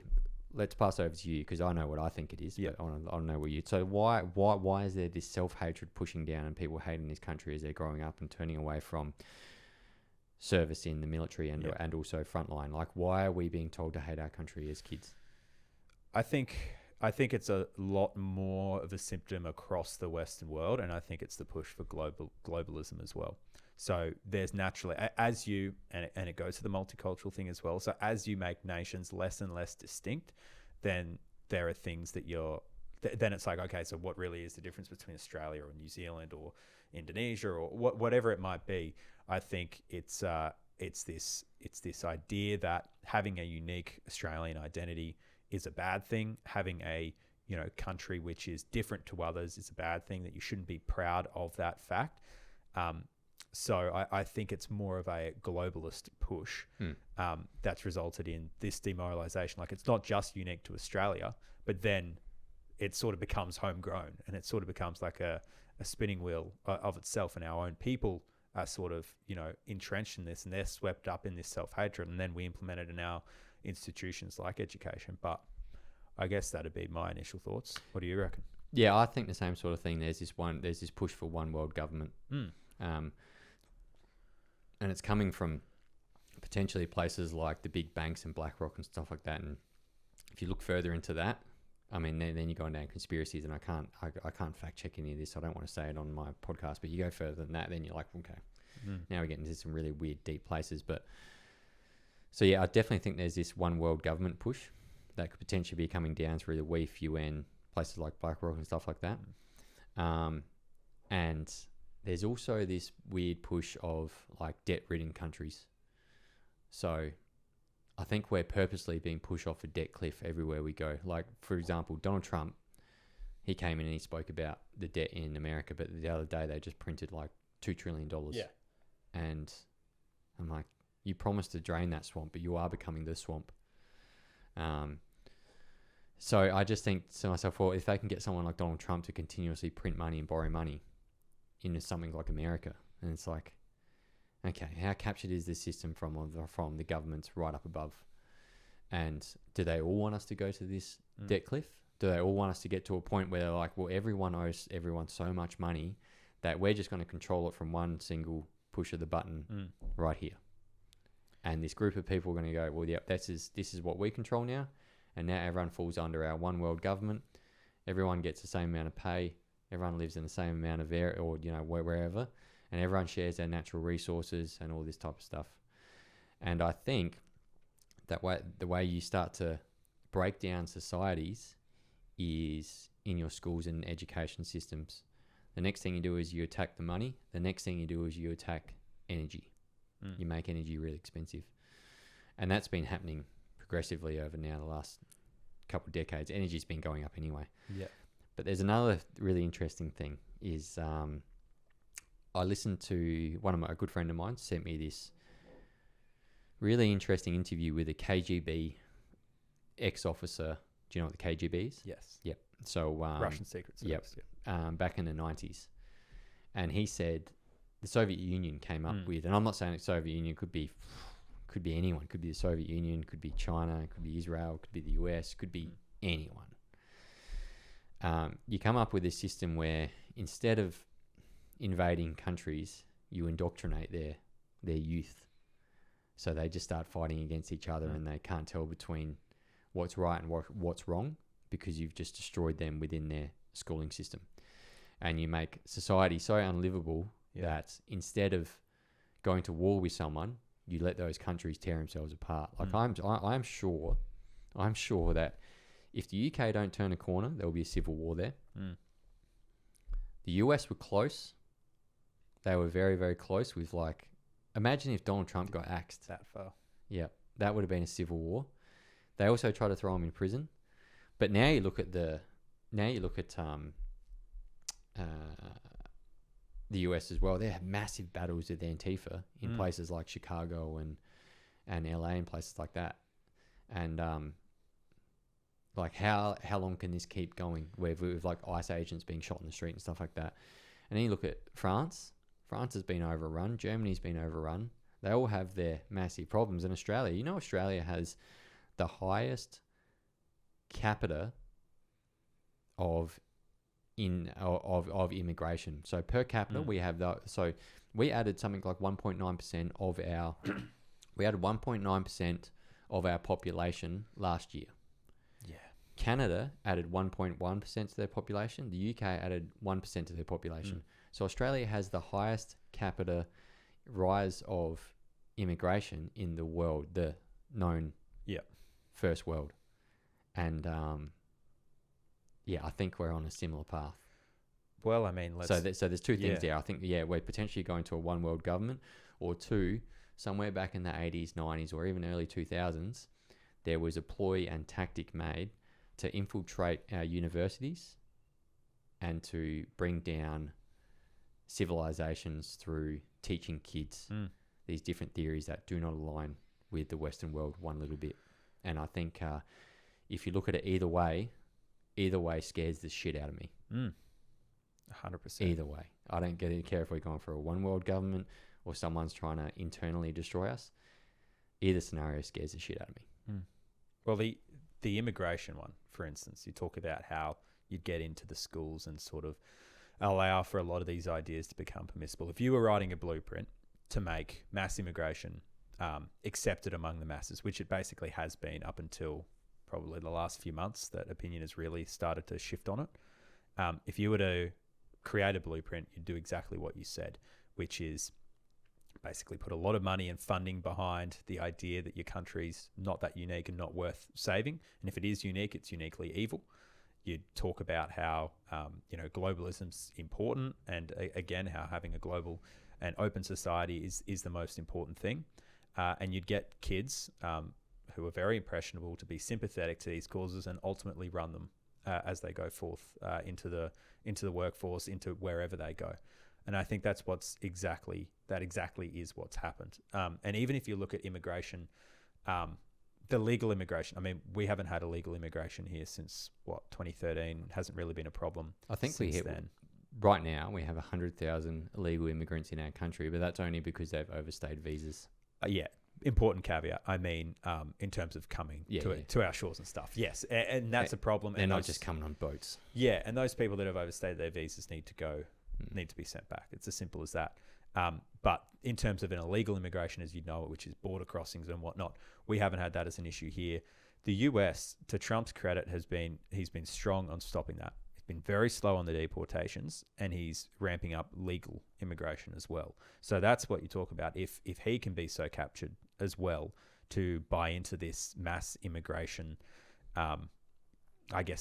let's pass over to you, because I know what I think it is. Yeah. But I don't know what you. So why is there this self-hatred pushing down and people hating this country as they're growing up and turning away from service in the military and also frontline? Like, why are we being told to hate our country as kids? I think it's a lot more of a symptom across the Western world, and I think it's the push for globalism as well. So there's naturally, and it goes to the multicultural thing as well. So as you make nations less and less distinct, then there are things that then it's like, okay, so what really is the difference between Australia or New Zealand or Indonesia or whatever it might be? I think it's this idea that having a unique Australian identity is a bad thing. Having a country which is different to others is a bad thing, that you shouldn't be proud of that fact. So I think it's more of a globalist push that's resulted in this demoralization. Like, it's not just unique to Australia, but then it sort of becomes homegrown, and it sort of becomes like a spinning wheel of itself, and our own people are sort of, entrenched in this, and they're swept up in this self-hatred, and then we implement it in our institutions like education. But I guess that'd be my initial thoughts. What do you reckon? Yeah, I think the same sort of thing. There's this push for one world government. And it's coming from potentially places like the big banks and BlackRock and stuff like that. And if you look further into that, I mean, then you're going down conspiracies, and I can't fact check any of this. I don't want to say it on my podcast, but you go further than that, then you're like, okay, now we're getting into some really weird, deep places. But so yeah, I definitely think there's this one world government push that could potentially be coming down through the WEF, UN, places like BlackRock and stuff like that. And there's also this weird push of like debt-ridden countries. So I think we're purposely being pushed off a debt cliff everywhere we go. Like, for example, Donald Trump, he came in and he spoke about the debt in America, but the other day they just printed like $2 trillion. Yeah. And I'm like, you promised to drain that swamp, but you are becoming the swamp. So I just think to myself, well, if they can get someone like Donald Trump to continuously print money and borrow money into something like America, and it's like, okay, how captured is this system from the governments right up above? And do they all want us to go to this debt cliff? Do they all want us to get to a point where they're like, well, everyone owes everyone so much money that we're just going to control it from one single push of the button right here? And this group of people are going to go, well, yeah, this is what we control now. And now everyone falls under our one world government. Everyone gets the same amount of pay. Everyone lives in the same amount of air, or wherever, and everyone shares their natural resources and all this type of stuff. And I think that the way you start to break down societies is in your schools and education systems. The next thing you do is you attack the money. The next thing you do is you attack energy. You make energy really expensive, and that's been happening progressively over now the last couple of decades. Energy's been going up anyway. Yeah. But there's another really interesting thing is I listened to a good friend of mine sent me this really interesting interview with a KGB ex-officer. Do you know what the KGB is? Yes. Yep. So Russian Secret Service. Yep. Back in the 90s. And he said the Soviet Union came up with, and I'm not saying the Soviet Union could be anyone. Could be the Soviet Union, could be China, could be Israel, could be the US, could be anyone. You come up with a system where instead of invading countries, you indoctrinate their youth. So they just start fighting against each other and they can't tell between what's right and what's wrong because you've just destroyed them within their schooling system. And you make society so unlivable that instead of going to war with someone, you let those countries tear themselves apart. Like I'm sure that if the UK don't turn a corner, there will be a civil war there. The US were close. They were very, very close with like, imagine if Donald Trump got axed. That far. Yeah, that would have been a civil war. They also tried to throw him in prison. But now you look at the US as well. They have massive battles with Antifa in places like Chicago and LA and places like that. And like how long can this keep going? With like ICE agents being shot in the street and stuff like that. And then you look at France. France has been overrun. Germany's been overrun. They all have their massive problems. And Australia, Australia has the highest capita of immigration. So per capita, we have so we added something like 1.9% of our we added 1.9% of our population last year. Yeah. Canada added 1.1% to their population. The UK added 1% to their population. So Australia has the highest capita rise of immigration in the world, the known first world. And I think we're on a similar path. Well, I mean, so there's two things there. I think, we're potentially going to a one world government, or two, somewhere back in the 80s, 90s, or even early 2000s, there was a ploy and tactic made to infiltrate our universities and to bring down civilizations through teaching kids these different theories that do not align with the Western world one little bit. And I think if you look at it either way scares the shit out of me. 100%. Either way. I don't care if we're going for a one world government or someone's trying to internally destroy us. Either scenario scares the shit out of me. Well, the immigration one, for instance, you talk about how you'd get into the schools and sort of allow for a lot of these ideas to become permissible. If you were writing a blueprint to make mass immigration accepted among the masses, which it basically has been up until probably the last few months, that opinion has really started to shift on it. If you were to create a blueprint, you'd do exactly what you said, which is basically put a lot of money and funding behind the idea that your country's not that unique and not worth saving. And if it is unique, it's uniquely evil. You'd talk about how, globalism's important, and again, how having a global and open society is the most important thing. And you'd get kids who are very impressionable to be sympathetic to these causes and ultimately run them as they go forth into the workforce, into wherever they go. And I think that's exactly is what's happened. And even if you look at immigration, the legal immigration, I mean, we haven't had illegal immigration here since 2013. Hasn't really been a problem. I think right now we have 100,000 illegal immigrants in our country, but that's only because they've overstayed visas. Important caveat. I mean, in terms of coming to our shores and stuff. Yes, and that's a problem. They're not just coming on boats. Yeah, and those people that have overstayed their visas need to be sent back. It's as simple as that. But in terms of an illegal immigration, as you know it, which is border crossings and whatnot, we haven't had that as an issue here. The US, to Trump's credit, he's been strong on stopping that. He's been very slow on the deportations, and he's ramping up legal immigration as well. So that's what you talk about. If he can be so captured as well to buy into this mass immigration,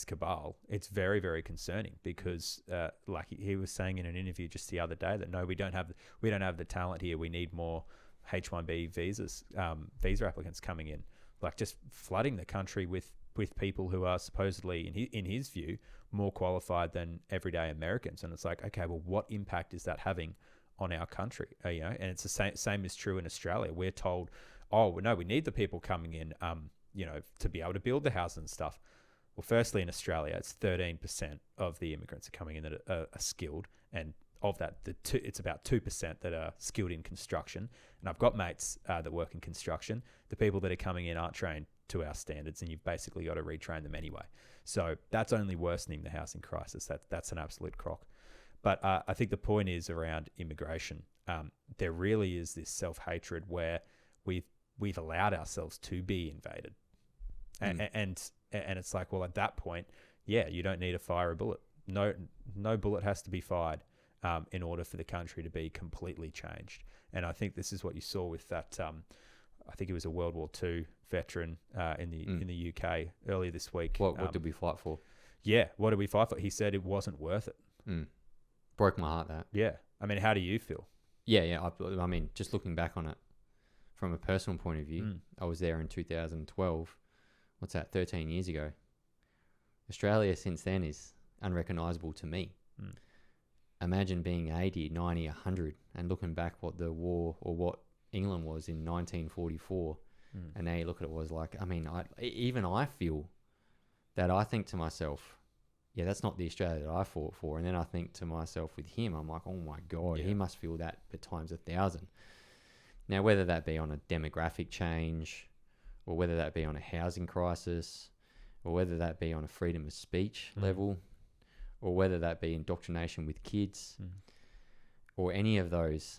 cabal, it's very, very concerning because, like he was saying in an interview just the other day, that no, we don't have the talent here. We need more H-1B visa applicants coming in, like just flooding the country with people who are supposedly, in his view, more qualified than everyday Americans. And it's like, okay, well, what impact is that having on our country? And it's the same is true in Australia. We're told, oh, no, we need the people coming in, to be able to build the houses and stuff. Well, firstly, in Australia, it's 13% of the immigrants are coming in that are skilled. And of that, it's about 2% that are skilled in construction. And I've got mates that work in construction. The people that are coming in aren't trained to our standards, and you've basically got to retrain them anyway. So that's only worsening the housing crisis. That's an absolute crock. But I think the point is around immigration. There really is this self-hatred where we've allowed ourselves to be invaded. And it's like, well, at that point, yeah, you don't need to fire a bullet. No bullet has to be fired in order for the country to be completely changed. And I think this is what you saw with that. I think it was a World War II veteran in the UK earlier this week. What did we fight for? Yeah, what did we fight for? He said it wasn't worth it. Broke my heart, that. Yeah. I mean, how do you feel? Yeah. I mean, just looking back on it from a personal point of view, I was there in 2012. What's that, 13 years ago? Australia since then is unrecognisable to me. Imagine being 80, 90, 100 and looking back what the war or what England was in 1944 and now you look at it was like, I mean, I feel that I think to myself, yeah, that's not the Australia that I fought for. And then I think to myself with him, I'm like, oh my God, he must feel that at times 1,000. Now, whether that be on a demographic change or whether that be on a housing crisis or whether that be on a freedom of speech level or whether that be indoctrination with kids or any of those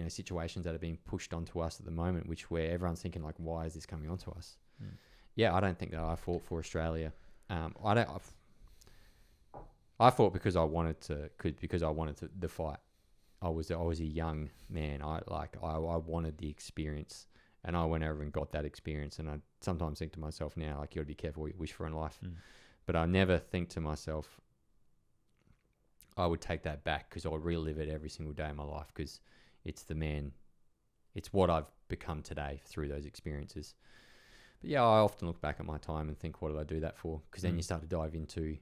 situations that are being pushed onto us at the moment, where everyone's thinking like, why is this coming onto us? Yeah, I don't think that I fought for Australia. I fought because I wanted the fight. I was a young man. I wanted the experience, and I went over and got that experience. And I sometimes think to myself now, like, you got to be careful what you wish for in life. But I never think to myself, I would take that back because I would relive it every single day of my life because it's what I've become today through those experiences. But yeah, I often look back at my time and think, what did I do that for? Because then you start to dive into,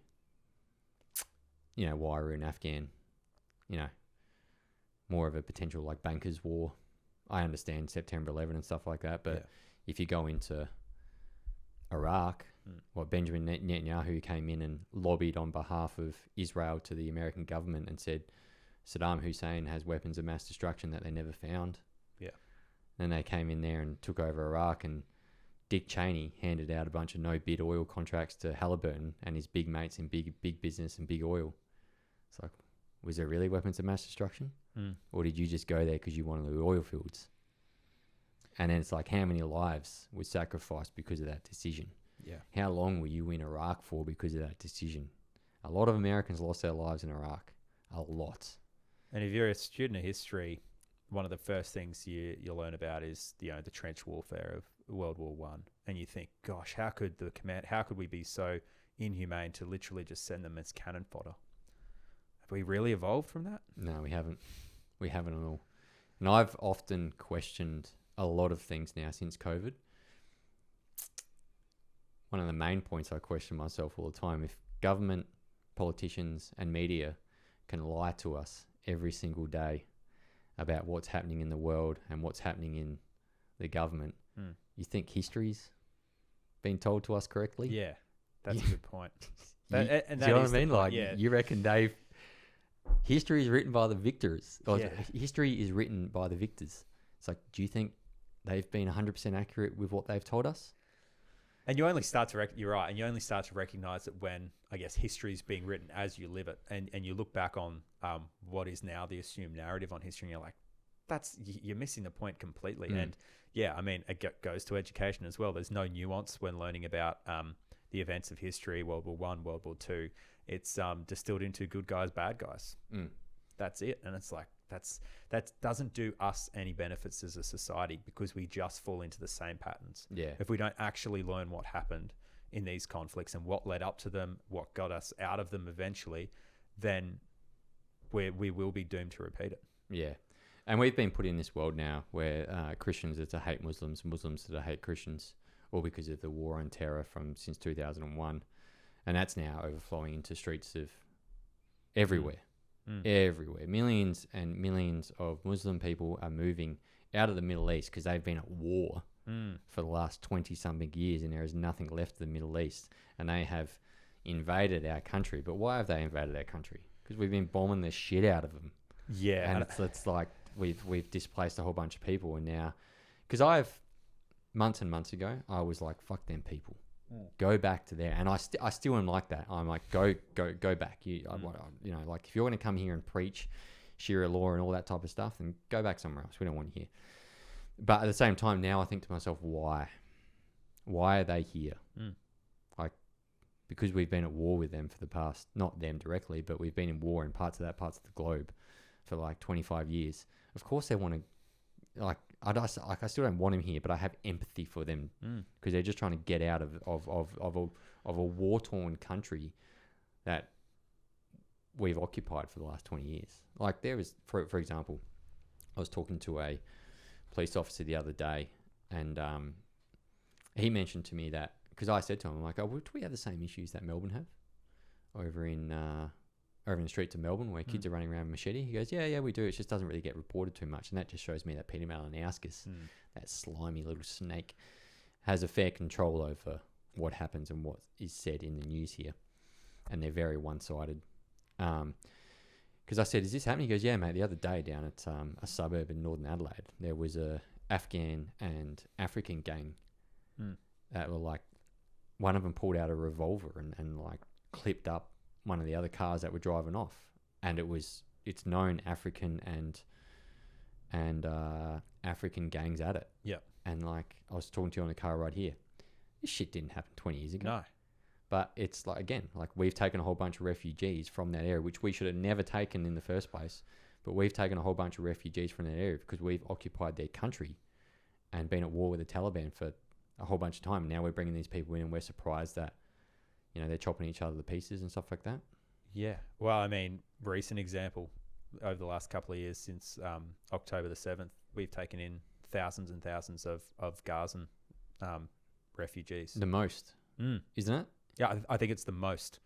why we're in Afghan, more of a potential like bankers' war. I understand September 11 and stuff like that, but if you go into Iraq, Benjamin Netanyahu came in and lobbied on behalf of Israel to the American government and said Saddam Hussein has weapons of mass destruction that they never found. Yeah. Then they came in there and took over Iraq, and Dick Cheney handed out a bunch of no-bid oil contracts to Halliburton and his big mates in big business and big oil. It's like, was there really weapons of mass destruction? Or did you just go there because you wanted the oil fields? And then it's like, how many lives were sacrificed because of that decision? Yeah. How long were you in Iraq for because of that decision? A lot of Americans lost their lives in Iraq. A lot. And if you're a student of history, one of the first things you learn about is the trench warfare of World War I. And you think, gosh, how could we be so inhumane to literally just send them as cannon fodder? Have we really evolved from that? No, we haven't. We haven't at all. And I've often questioned a lot of things now since COVID. One of the main points I question myself all the time, if government, politicians and media can lie to us every single day about what's happening in the world and what's happening in the government, you think history's been told to us correctly? Yeah, that's a good point. Do you know what I mean? Like, you reckon, Dave, history is written by the victors. History is written by the victors. It's like, do you think they've been 100% accurate with what they've told us? And you only start to you're right, and you only start to recognize it when, I guess, history is being written as you live it, and you look back on what is now the assumed narrative on history, and you're like, you're missing the point completely. And yeah, I mean, it goes to education as well. There's no nuance when learning about the events of history, World War I, World War II. It's distilled into good guys, bad guys. That's it. And it's like, that doesn't do us any benefits as a society because we just fall into the same patterns. Yeah. If we don't actually learn what happened in these conflicts and what led up to them, what got us out of them eventually, then we will be doomed to repeat it. Yeah. And we've been put in this world now where Christians are to hate Muslims, Muslims are to hate Christians, all because of the war on terror since 2001. And that's now overflowing into streets of everywhere. Everywhere. Millions and millions of Muslim people are moving out of the Middle East because they've been at war for the last 20-something years, and there is nothing left of the Middle East, and they have invaded our country. But why have they invaded our country? Because we've been bombing the shit out of them. Yeah. And it's like we've displaced a whole bunch of people, and now... Because I've... Months and months ago, I was like, fuck them people. Go back to there. And I still am like that. I'm like, go back. You know, like, if you're going to come here and preach Sharia law and all that type of stuff, then go back somewhere else. We don't want you here. But at the same time, now I think to myself, why? Why are they here? Like, because we've been at war with them for the past, not them directly, but we've been in war in parts of the globe for like 25 years. Of course they want to, like, I still don't want them here, but I have empathy for them because they're just trying to get out of a war-torn country that we've occupied for the last 20 years. Like, there was, for example, I was talking to a police officer the other day, and he mentioned to me that, because I said to him, I'm like, oh, do we have the same issues that Melbourne have over in the streets of Melbourne where kids are running around with machete? He goes, yeah, we do. It just doesn't really get reported too much. And that just shows me that Peter Malinowskis, that slimy little snake, has a fair control over what happens and what is said in the news here. And they're very one-sided. Because I said, is this happening? He goes, yeah, mate. The other day down at a suburb in northern Adelaide, there was a Afghan and African gang that were like, one of them pulled out a revolver and like clipped up one of the other cars that were driving off, and it's known African and African gangs at it. Yeah. And like, I was talking to you on the car ride here. This shit didn't happen 20 years ago. No. But it's like, again, like, we've taken a whole bunch of refugees from that area, which we should have never taken in the first place. But we've taken a whole bunch of refugees from that area because we've occupied their country and been at war with the Taliban for a whole bunch of time. And now we're bringing these people in, and we're surprised that, you know, they're chopping each other to pieces and stuff like that. Yeah. Well, I mean, recent example, over the last couple of years since October the 7th, we've taken in thousands and thousands of Gazan refugees. The most, isn't it? Yeah, I think it's the most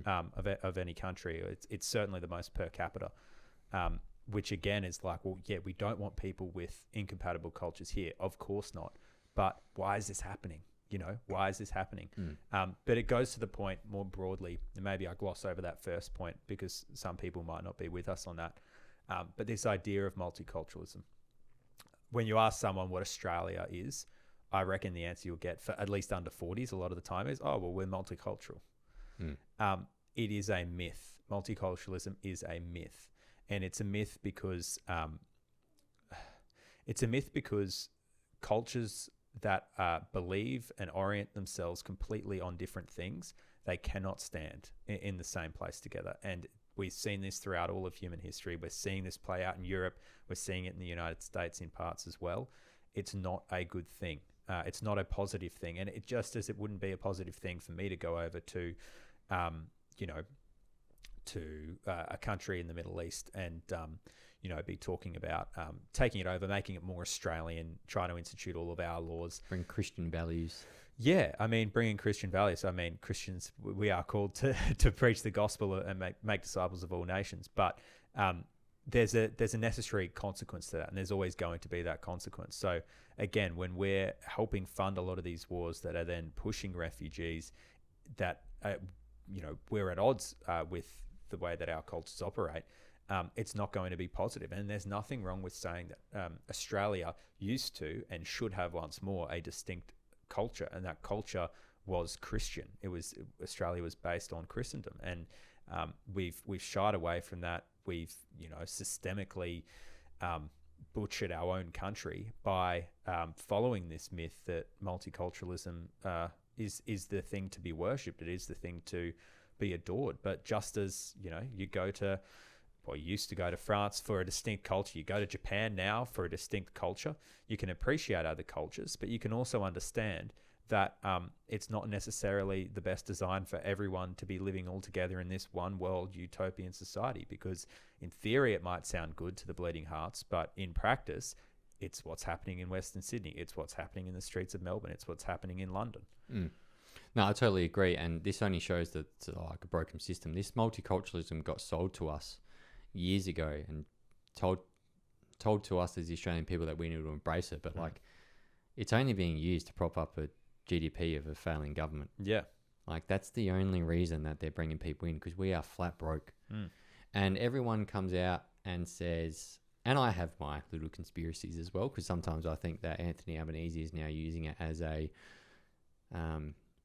of any country. It's certainly the most per capita, which again is like, well, yeah, we don't want people with incompatible cultures here. Of course not. But why is this happening? You know, why is this happening? But it goes to the point more broadly, and maybe I gloss over that first point because some people might not be with us on that. But this idea of multiculturalism, when you ask someone what Australia is, I reckon the answer you'll get for at least under 40s a lot of the time is, oh, well, we're multicultural. It is a myth. Multiculturalism is a myth. And it's a myth because cultures that believe and orient themselves completely on different things, they cannot stand in the same place together. And we've seen this throughout all of human history. We're seeing this play out in Europe. We're seeing it in the United States in parts as well. It's not a good thing. It's not a positive thing. And it just as it wouldn't be a positive thing for me to go over to, a country in the Middle East and, be talking about taking it over, making it more Australian, trying to institute all of our laws. Bring Christian values. Yeah, I mean, bringing Christian values. I mean, Christians, we are called to preach the gospel and make disciples of all nations. But there's a necessary consequence to that, and there's always going to be that consequence. So again, when we're helping fund a lot of these wars that are then pushing refugees, that we're at odds with the way that our cultures operate. It's not going to be positive. And there's nothing wrong with saying that Australia used to and should have once more a distinct culture, and that culture was Christian. Australia was based on Christendom, and we've shied away from that. We've systemically butchered our own country by following this myth that multiculturalism is the thing to be worshipped. It is the thing to be adored. But just as you used to go to France for a distinct culture, you go to Japan now for a distinct culture, you can appreciate other cultures, but you can also understand that it's not necessarily the best design for everyone to be living all together in this one world utopian society, because in theory it might sound good to the bleeding hearts, but in practice it's what's happening in Western Sydney, it's what's happening in the streets of Melbourne, it's what's happening in London. No, I totally agree, and this only shows that it's like a broken system. This multiculturalism got sold to us years ago and told told to us as the Australian people that we need to embrace it, but like it's only being used to prop up a GDP of a failing government. Yeah. Like that's the only reason that they're bringing people in, because we are flat broke. And everyone comes out and says, and I have my little conspiracies as well, because sometimes I think that Anthony Albanese is now using it as a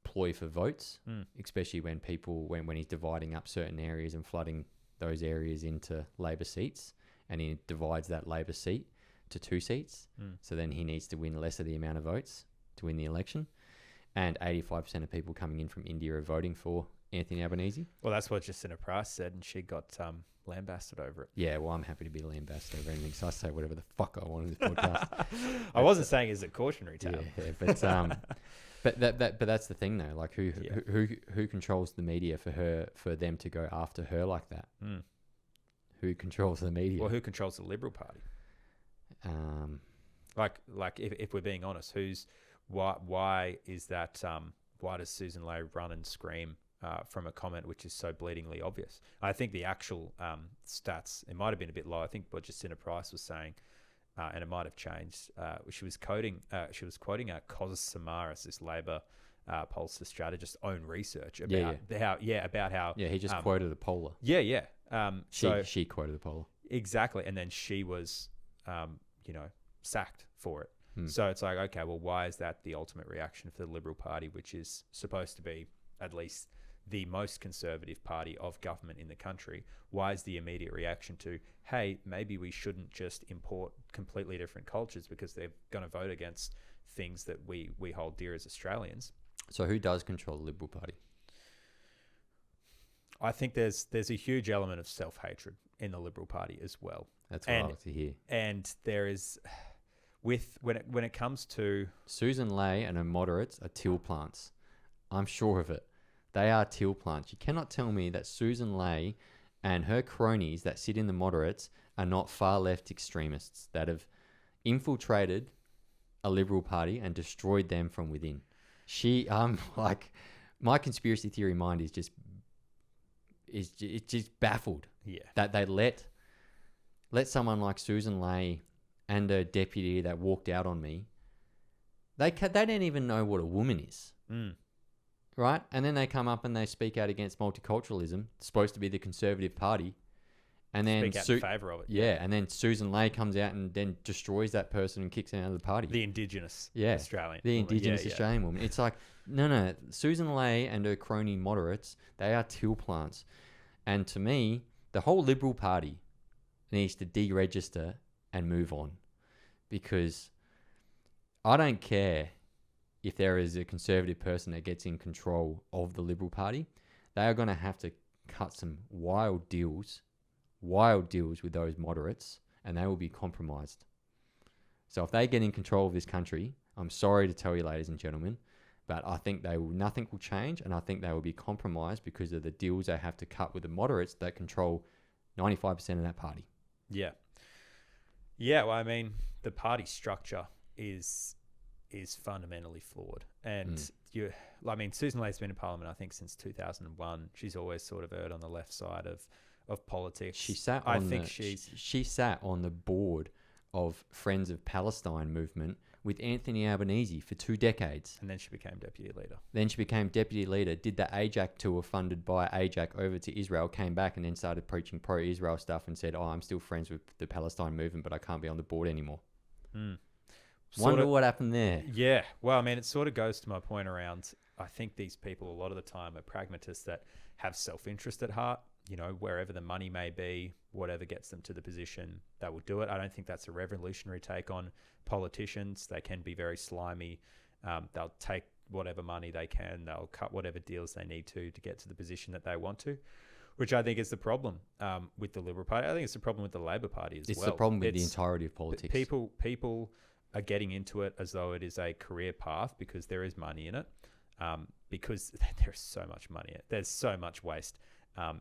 ploy for votes, especially when when he's dividing up certain areas and flooding those areas into Labor seats, and he divides that Labor seat to 2 seats. So then he needs to win less of the amount of votes to win the election. And 85% of people coming in from India are voting for Anthony Albanese. Well, that's what Jacinta Price said, and she got lambasted over it. Yeah, well, I'm happy to be lambasted over anything, so I say whatever the fuck I want in this podcast. I wasn't saying it's a cautionary tale. Yeah, but that's the thing though. Like who controls the media for them to go after her like that? Who controls the media? Well, who controls the Liberal Party? Like if we're being honest, why is that? Why does Susan Ley run and scream from a comment which is so bleedingly obvious? I think the actual stats, it might have been a bit low. I think what Jacinta Price was saying, and it might have changed. She was quoting Kos Samaras, this Labor pollster strategist's own research about how he just quoted a poller. She quoted the poller exactly, and then she was sacked for it. So it's like, okay, well, why is that the ultimate reaction for the Liberal Party, which is supposed to be at least the most conservative party of government in the country? Why is the immediate reaction to, hey, maybe we shouldn't just import completely different cultures because they're going to vote against things that we hold dear as Australians? So who does control the Liberal Party? I think there's a huge element of self-hatred in the Liberal Party as well. That's what I like to hear. And there is... when it comes to Susan Ley and her moderates are till plants. I'm sure of it. They are till plants. You cannot tell me that Susan Ley and her cronies that sit in the moderates are not far left extremists that have infiltrated a Liberal Party and destroyed them from within. My conspiracy theory mind is just baffled. Yeah. That they let someone like Susan Ley and a deputy that walked out on me, they don't even know what a woman is. Right? And then they come up and they speak out against multiculturalism. It's supposed to be the Conservative Party. And then speak out in favour of it. Yeah, and then Susan Ley comes out and then destroys that person and kicks him out of the party. The Indigenous Australian. The Indigenous Australian woman. It's like, no. Susan Ley and her crony moderates, they are till plants. And to me, the whole Liberal Party needs to deregister and move on, because I don't care if there is a conservative person that gets in control of the Liberal Party. They are going to have to cut some wild deals with those moderates, and they will be compromised. So if they get in control of this country, I'm sorry to tell you, ladies and gentlemen, but I think nothing will change, and I think they will be compromised because of the deals they have to cut with the moderates that control 95% of that party. Yeah. Yeah, well, I mean, the party structure is fundamentally flawed. And Susan Ley's been in Parliament, I think, since 2001. She's always sort of erred on the left side of politics. She sat on the board of Friends of Palestine movement with Anthony Albanese for 2 decades. And then she became deputy leader. Did the AJAC tour funded by AJAC over to Israel, came back and then started preaching pro-Israel stuff and said, I'm still friends with the Palestine movement, but I can't be on the board anymore. Wonder what happened there. Yeah. Well, I mean, it sort of goes to my point around, I think these people a lot of the time are pragmatists that have self-interest at heart. Wherever the money may be, whatever gets them to the position, they will do it. I don't think that's a revolutionary take on politicians. They can be very slimy. They'll take whatever money they can. They'll cut whatever deals they need to get to the position that they want to, which I think is the problem with the Liberal Party. I think it's the problem with the Labor Party as well. It's the problem with the entirety of politics. People are getting into it as though it is a career path because there is money in it, because there's so much money in it. There's so much waste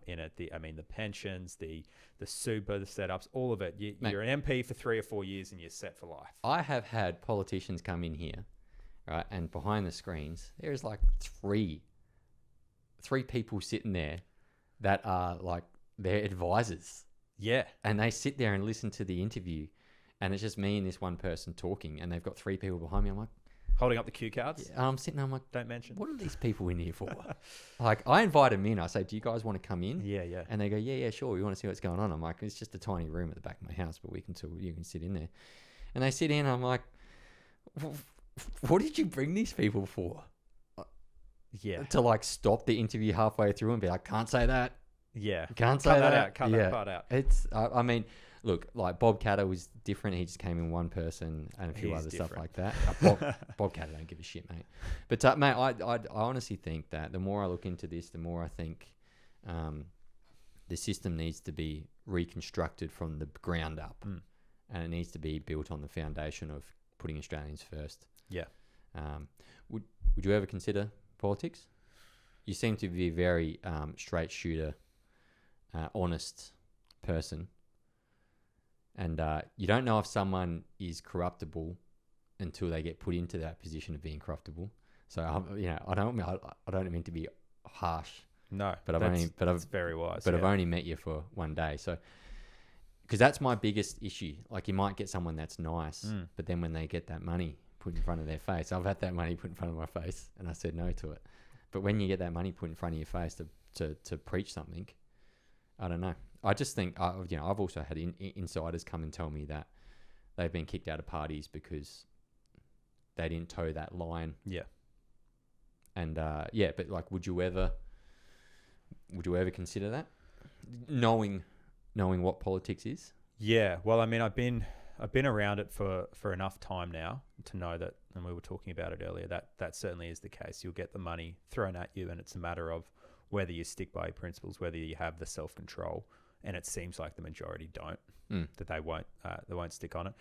in it. The pensions, the super, the setups, all of it. You're an MP for 3 or 4 years and you're set for life. I have had politicians come in here, right, and behind the screens, there's like three people sitting there that are like their advisors. Yeah. And they sit there and listen to the interview. And it's just me and this one person talking, and they've got 3 people behind me. I'm like, Holding up the cue cards. yeah, I'm sitting there, I'm like, Don't mention. what are these people in here for? Like, I invite them in. I say, do you guys want to come in? Yeah, yeah. And they go, yeah, sure. We want to see what's going on. I'm like, it's just a tiny room at the back of my house, but you can sit in there. And they sit in. I'm like, what did you bring these people for? Yeah. To like stop the interview halfway through and be like, can't say that. Yeah. Can't say that. Out. Cut that part out. It's, I mean, look, like Bob Catter was different. He just came in one person and a few He's other different. stuff like that. Bob Catter don't give a shit, mate. But mate, I honestly think that the more I look into this, the more I think the system needs to be reconstructed from the ground up, and it needs to be built on the foundation of putting Australians first. Yeah. Would you ever consider politics? You seem to be a very straight shooter, honest person. And you don't know if someone is corruptible until they get put into that position of being corruptible. So I don't mean to be harsh. No, but that's very wise. But I've only met you for one day, so because that's my biggest issue. Like, you might get someone that's nice, but then when they get that money put in front of their face, I've had that money put in front of my face, and I said no to it. But when you get that money put in front of your face to preach something, I don't know. I just think, I've also had insiders come and tell me that they've been kicked out of parties because they didn't toe that line. Yeah. And but like, would you ever consider that, knowing what politics is? Yeah. Well, I mean, I've been around it for enough time now to know that, and we were talking about it earlier, that certainly is the case. You'll get the money thrown at you, and it's a matter of whether you stick by your principles, whether you have the self-control. And it seems like the majority don't, that they won't stick on it.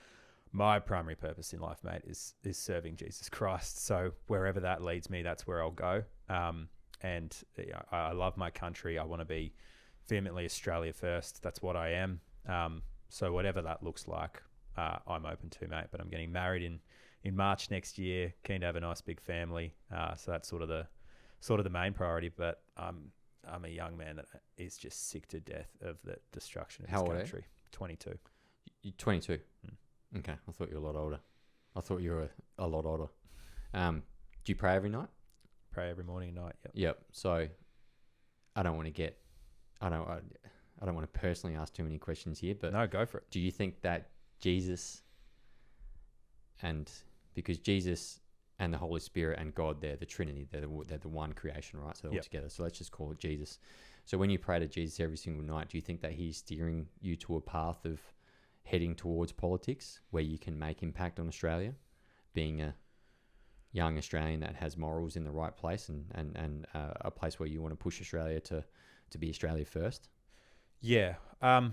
My primary purpose in life, mate, is serving Jesus Christ. So wherever that leads me, that's where I'll go. And I love my country. I want to be vehemently Australia first. That's what I am. So whatever that looks like, I'm open to, mate. But I'm getting married in March next year. Keen to have a nice big family. So that's sort of the main priority. But I'm a young man that is just sick to death of the destruction of How this old country. 22. You're 22. Okay, I thought you were a lot older. I thought you were a lot older. Do you pray every night? Pray every morning and night. Yep. So I don't want to personally ask too many questions here, but no, go for it. Do you think that Jesus, and because Jesus and the Holy Spirit and God, they're the Trinity, they're the one creation, right? So they're all together. So let's just call it Jesus. So when you pray to Jesus every single night, do you think that he's steering you to a path of heading towards politics where you can make impact on Australia, being a young Australian that has morals in the right place, and a place where you want to push Australia to be Australia first? Yeah. Well,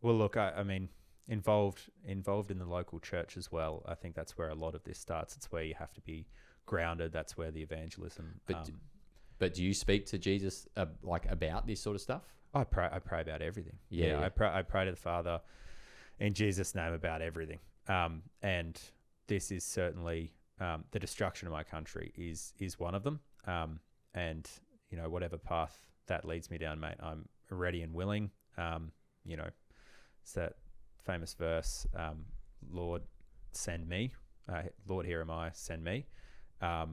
look, I mean, involved in the local church as well. I think that's where a lot of this starts. It's where you have to be grounded. That's where the evangelism. But do you speak to Jesus about this sort of stuff? I pray about everything. Yeah. I pray to the Father in Jesus' name about everything. And this is certainly the destruction of my country is one of them. And whatever path that leads me down, mate, I'm ready and willing. It's that famous verse, Lord, send me. Lord, here am I, send me. I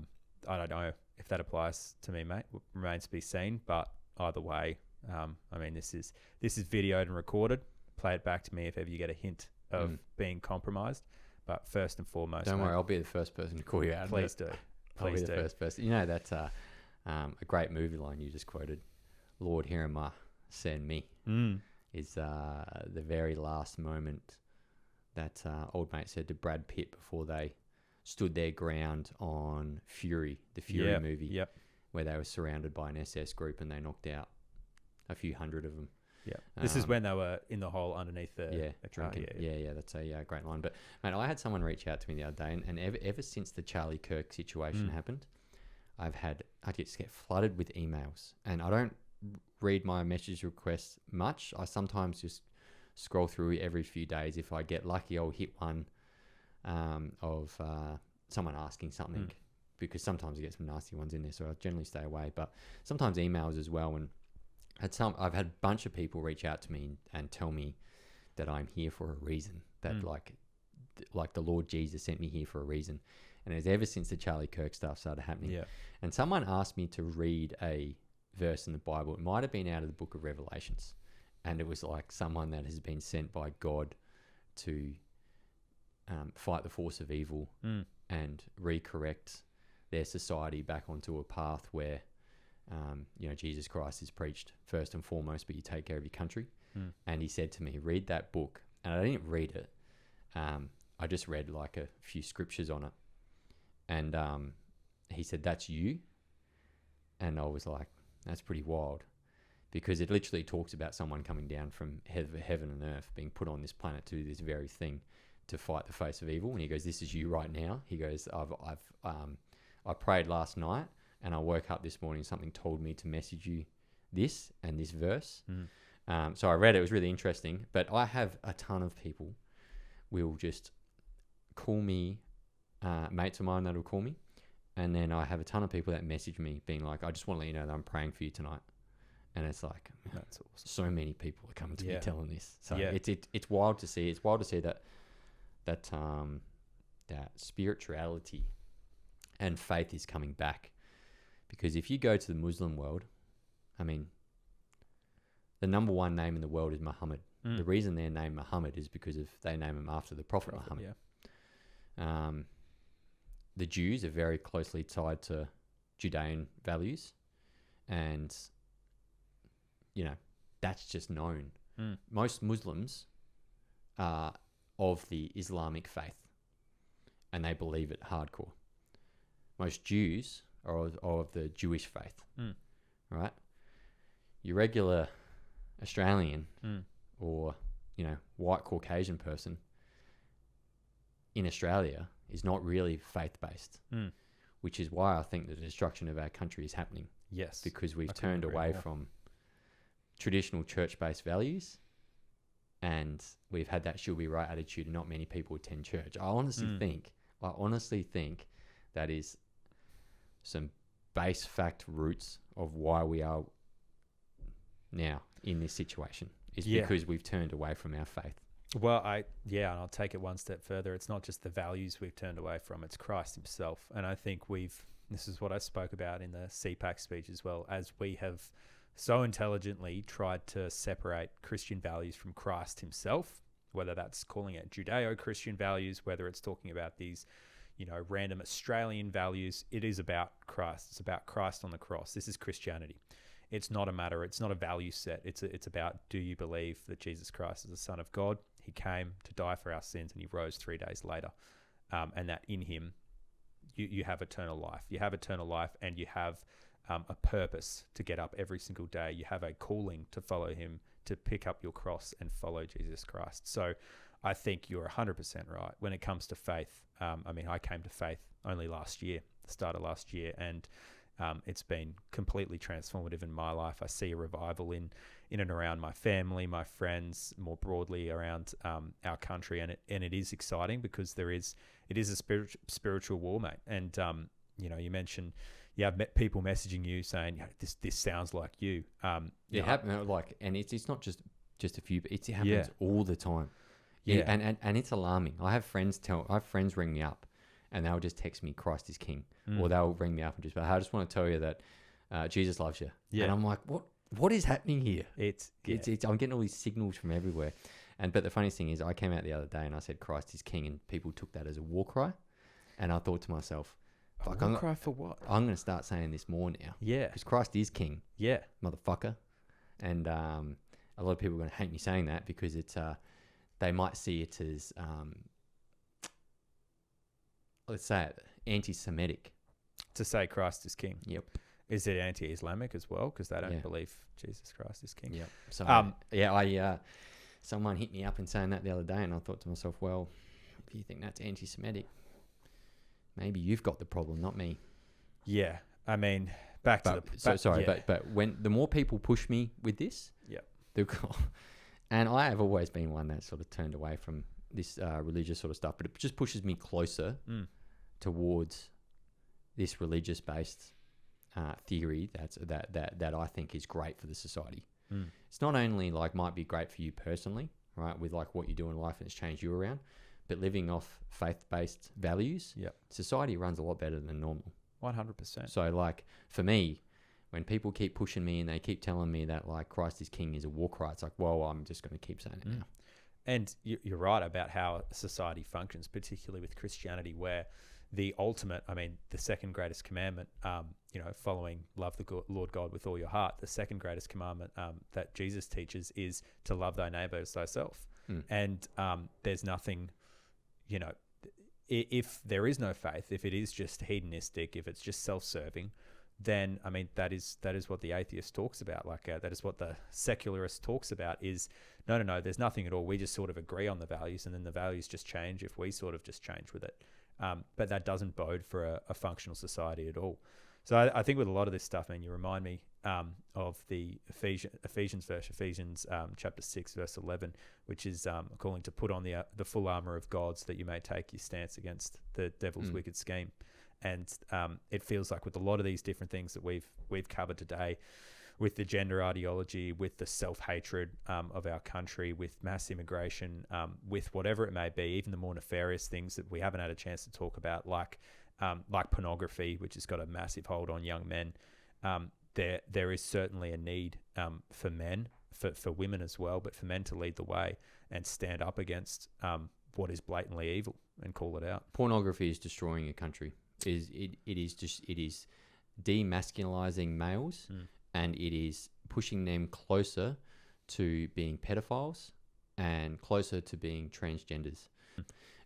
don't know if that applies to me, mate. Remains to be seen. But either way, I mean, this is videoed and recorded. Play it back to me if ever you get a hint of being compromised. But first and foremost, don't worry, I'll be the first person to call you out. Please do. I'll be the first person. That's a great movie line you just quoted. Lord, here am I, send me. Is the very last moment that old mate said to Brad Pitt before they stood their ground on Fury, the Fury movie, where they were surrounded by an SS group and they knocked out a few hundred of them. Yeah, this is when they were in the hole underneath the drinking. That's a great line. But mate, I had someone reach out to me the other day, and ever since the Charlie Kirk situation happened, I just get flooded with emails, and I don't read my message requests much. I sometimes just scroll through every few days. If I get lucky, I'll hit one of someone asking something, because sometimes I get some nasty ones in there, so I generally stay away. But sometimes emails as well. And I've had a bunch of people reach out to me and tell me that I'm here for a reason. That like the Lord Jesus sent me here for a reason. And it's ever since the Charlie Kirk stuff started happening. Yeah. And someone asked me to read a verse in the Bible. It might have been out of the book of Revelations. And it was like someone that has been sent by God to fight the force of evil and recorrect their society back onto a path where, Jesus Christ is preached first and foremost, but you take care of your country. And he said to me, read that book. And I didn't read it. I just read like a few scriptures on it. And he said, that's you? And I was like, that's pretty wild. Because it literally talks about someone coming down from heaven and earth, being put on this planet to do this very thing, to fight the face of evil. And he goes, this is you right now. He goes, I prayed last night and I woke up this morning, something told me to message you this and this verse. So I read it. It was really interesting. But I have a ton of people will just call me, mates of mine that will call me. And then I have a ton of people that message me being like, I just want to let you know that I'm praying for you tonight. And it's like, that's awesome. So many people are coming to me telling this. So Yeah. it's wild to see. It's wild to see that spirituality and faith is coming back. Because if you go to the Muslim world, I mean, the number one name in the world is Muhammad. The reason they're named Muhammad is because they name him after the Prophet Muhammad. Yeah. The Jews are very closely tied to Judean values, and that's just known. Most Muslims are of the Islamic faith, and they believe it hardcore. Most Jews are of the Jewish faith, right? Your regular Australian or white Caucasian person in Australia is not really faith-based, which is why I think the destruction of our country is happening. Yes. Because we've turned away from traditional church-based values, and we've had that she'll be right attitude, and not many people attend church. I honestly think that is some base fact roots of why we are now in this situation, is because we've turned away from our faith. Well, and I'll take it one step further. It's not just the values we've turned away from, it's Christ himself. And I think this is what I spoke about in the CPAC speech as well, as we have so intelligently tried to separate Christian values from Christ himself, whether that's calling it Judeo-Christian values, whether it's talking about these, random Australian values. It is about Christ. It's about Christ on the cross. This is Christianity. It's not a value set. It's about, do you believe that Jesus Christ is the Son of God? He came to die for our sins and he rose 3 days later. And that in him, you have eternal life. You have eternal life, and you have a purpose to get up every single day. You have a calling to follow him, to pick up your cross and follow Jesus Christ. So I think you're 100% right when it comes to faith. I came to faith only last year, the start of last year, and it's been completely transformative in my life. I see a revival in and around my family, my friends, more broadly around our country, and it is exciting because it is a spiritual war, mate. And you mentioned you have people messaging you saying this sounds like you. And it's not just a few, it happens all the time. And it's alarming. I have friends ring me up, and they'll just text me, Christ is King. Or they'll ring me up and just, I just want to tell you that Jesus loves you. Yeah. And I'm like, what is happening here? It's I'm getting all these signals from everywhere. But the funniest thing is, I came out the other day and I said, Christ is King, and people took that as a war cry. And I thought to myself, war cry for what? I'm going to start saying this more now. Yeah. Because Christ is King. Yeah. Motherfucker. And a lot of people are going to hate me saying that, because it's they might see it as let's say it, anti-Semitic. To say Christ is King. Yep. Is it anti-Islamic as well? Because they don't believe Jesus Christ is King. Yep. So someone hit me up and saying that the other day, and I thought to myself, well, if you think that's anti-Semitic, maybe you've got the problem, not me. Yeah. I mean, but when the more people push me with this, and I have always been one that sort of turned away from this religious sort of stuff, but it just pushes me closer towards this religious-based theory that I think is great for the society. It's not only might be great for you personally, right, with like what you do in life and it's changed you around. But living off faith-based values, society runs a lot better than normal. 100%. So like for me, when people keep pushing me and they keep telling me that like Christ is King is a war cry, it's like, well, I'm just going to keep saying it now. And you're right about how society functions, particularly with Christianity, where the ultimate, I mean, the second greatest commandment, following love the Lord God with all your heart, the second greatest commandment that Jesus teaches is to love thy neighbor as thyself. And there's nothing, if there is no faith, if it is just hedonistic, if it's just self-serving, then I mean that is what the atheist talks about. Like that is what the secularist talks about. Is no, there's nothing at all. We just sort of agree on the values, and then the values just change if we sort of just change with it. But that doesn't bode for a functional society at all. So I think with a lot of this stuff, man, you remind me of the Ephesians verse, Ephesians chapter 6, verse 11, which is calling to put on the full armor of God so that you may take your stance against the devil's wicked scheme. And it feels like with a lot of these different things that we've covered today, with the gender ideology, with the self-hatred of our country, with mass immigration, with whatever it may be, even the more nefarious things that we haven't had a chance to talk about, like pornography, which has got a massive hold on young men. There is certainly a need for men, for women as well, but for men to lead the way and stand up against what is blatantly evil and call it out. Pornography is destroying a country. It is demasculizing males, and it is pushing them closer to being pedophiles and closer to being transgenders.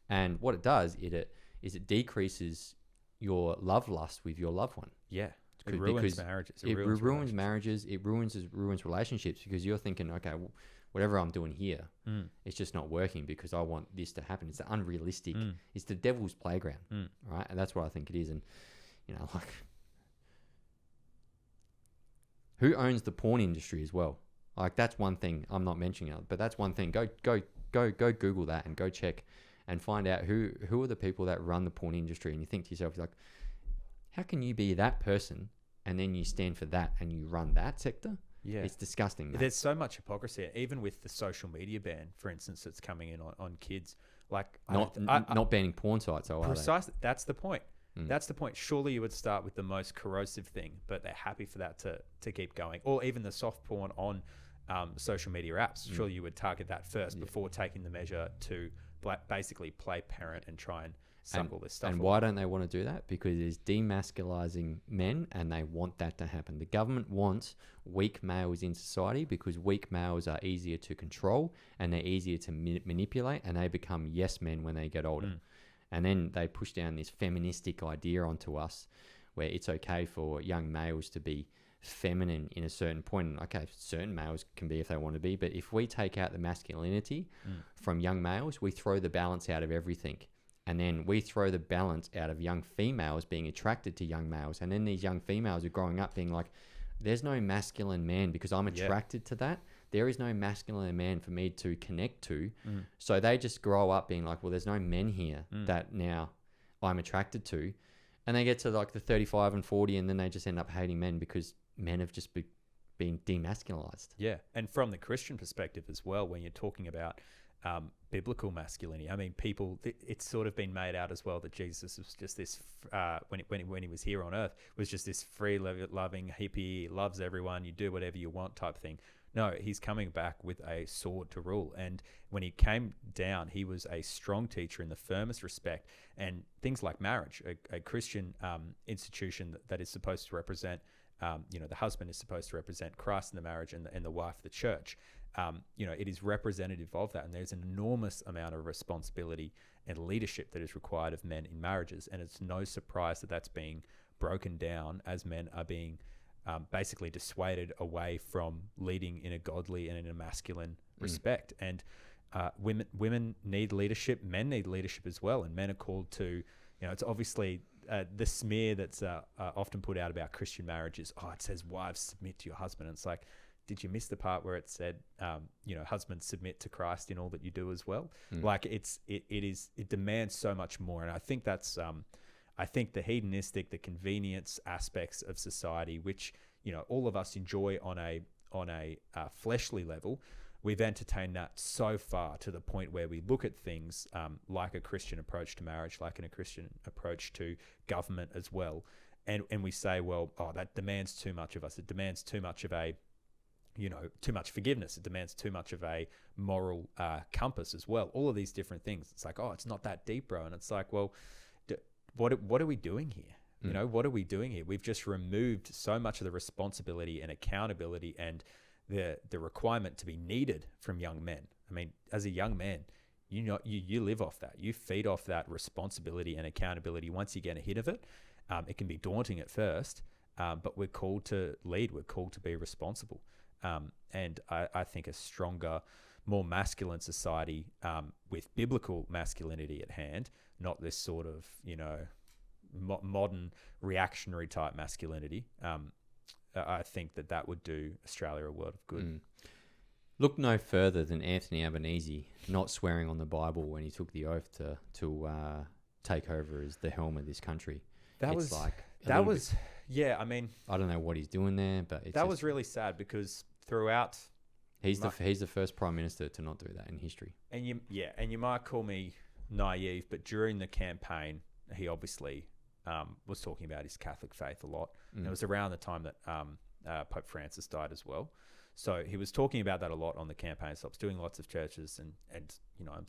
And what it does, it decreases your love lust with your loved one. Yeah. It ruins marriages. It ruins marriages. It ruins relationships, because you're thinking, okay, whatever I'm doing here, it's just not working because I want this to happen. It's unrealistic. It's the devil's playground, right? And that's what I think it is. And like, who owns the porn industry as well? Like, that's one thing I'm not mentioning it, but that's one thing. Go Google that and go check and find out who are the people that run the porn industry. And you think to yourself, like, how can you be that person and then you stand for that and you run that sector? Yeah, it's disgusting. There's so much hypocrisy, even with the social media ban, for instance, that's coming in on kids. Like, not banning porn sites. Precisely, that's the point. That's the point. Surely you would start with the most corrosive thing, but they're happy for that to keep going. Or even the soft porn on social media apps. Surely you would target that first before taking the measure to basically play parent and try and suck all this stuff. And why don't they want to do that? Because it's demasculizing men, and they want that to happen. The government wants weak males in society because weak males are easier to control and they're easier to manipulate, and they become yes men when they get older. And then they push down this feministic idea onto us where it's okay for young males to be feminine in a certain point. Okay, certain males can be if they want to be, but if we take out the masculinity from young males, we throw the balance out of everything. And then we throw the balance out of young females being attracted to young males. And then these young females are growing up being like, there's no masculine man because I'm attracted to that. There is no masculine man for me to connect to. So they just grow up being like, well, there's no men here that now I'm attracted to. And they get to like the 35 and 40, and then they just end up hating men because men have just been demasculized. Yeah. And from the Christian perspective as well, when you're talking about biblical masculinity, I mean, it's sort of been made out as well that Jesus was just this, when he was here on earth, was just this free loving hippie, loves everyone, you do whatever you want type thing. No, he's coming back with a sword to rule. And when he came down, he was a strong teacher in the firmest respect. And things like marriage, a Christian institution that is supposed to represent, the husband is supposed to represent Christ in the marriage, and the wife, the church. It is representative of that. And there's an enormous amount of responsibility and leadership that is required of men in marriages. And it's no surprise that that's being broken down as men are being basically dissuaded away from leading in a godly and in a masculine respect. And women need leadership, men need leadership as well, and men are called to, it's obviously the smear that's often put out about Christian marriage is, it says wives submit to your husband, and it's like, did you miss the part where it said husbands submit to Christ in all that you do as well? Like it demands so much more. And I think that's I think the hedonistic, the convenience aspects of society, which all of us enjoy on a fleshly level, we've entertained that so far to the point where we look at things like a Christian approach to marriage, like a Christian approach to government as well. And we say, well, that demands too much of us. It demands too much of a, too much forgiveness. It demands too much of a moral compass as well. All of these different things. It's like, it's not that deep, bro. And it's like, well, what are we doing here? What are we doing here? We've just removed so much of the responsibility and accountability and the requirement to be needed from young men. I mean, as a young man, you live off that. You feed off that responsibility and accountability. Once you get a hit of it, it can be daunting at first, but we're called to lead. We're called to be responsible. And I think a stronger, more masculine society with biblical masculinity at hand, not this sort of, modern reactionary type masculinity, I think that would do Australia a world of good. Look no further than Anthony Albanese not swearing on the Bible when he took the oath to take over as the helm of this country. I mean, I don't know what he's doing there, but that was really sad because throughout he's the first prime minister to not do that in history. And you might call me naive, but during the campaign, he obviously was talking about his Catholic faith a lot. And it was around the time that Pope Francis died as well. So he was talking about that a lot on the campaign. So I was doing lots of churches and I'm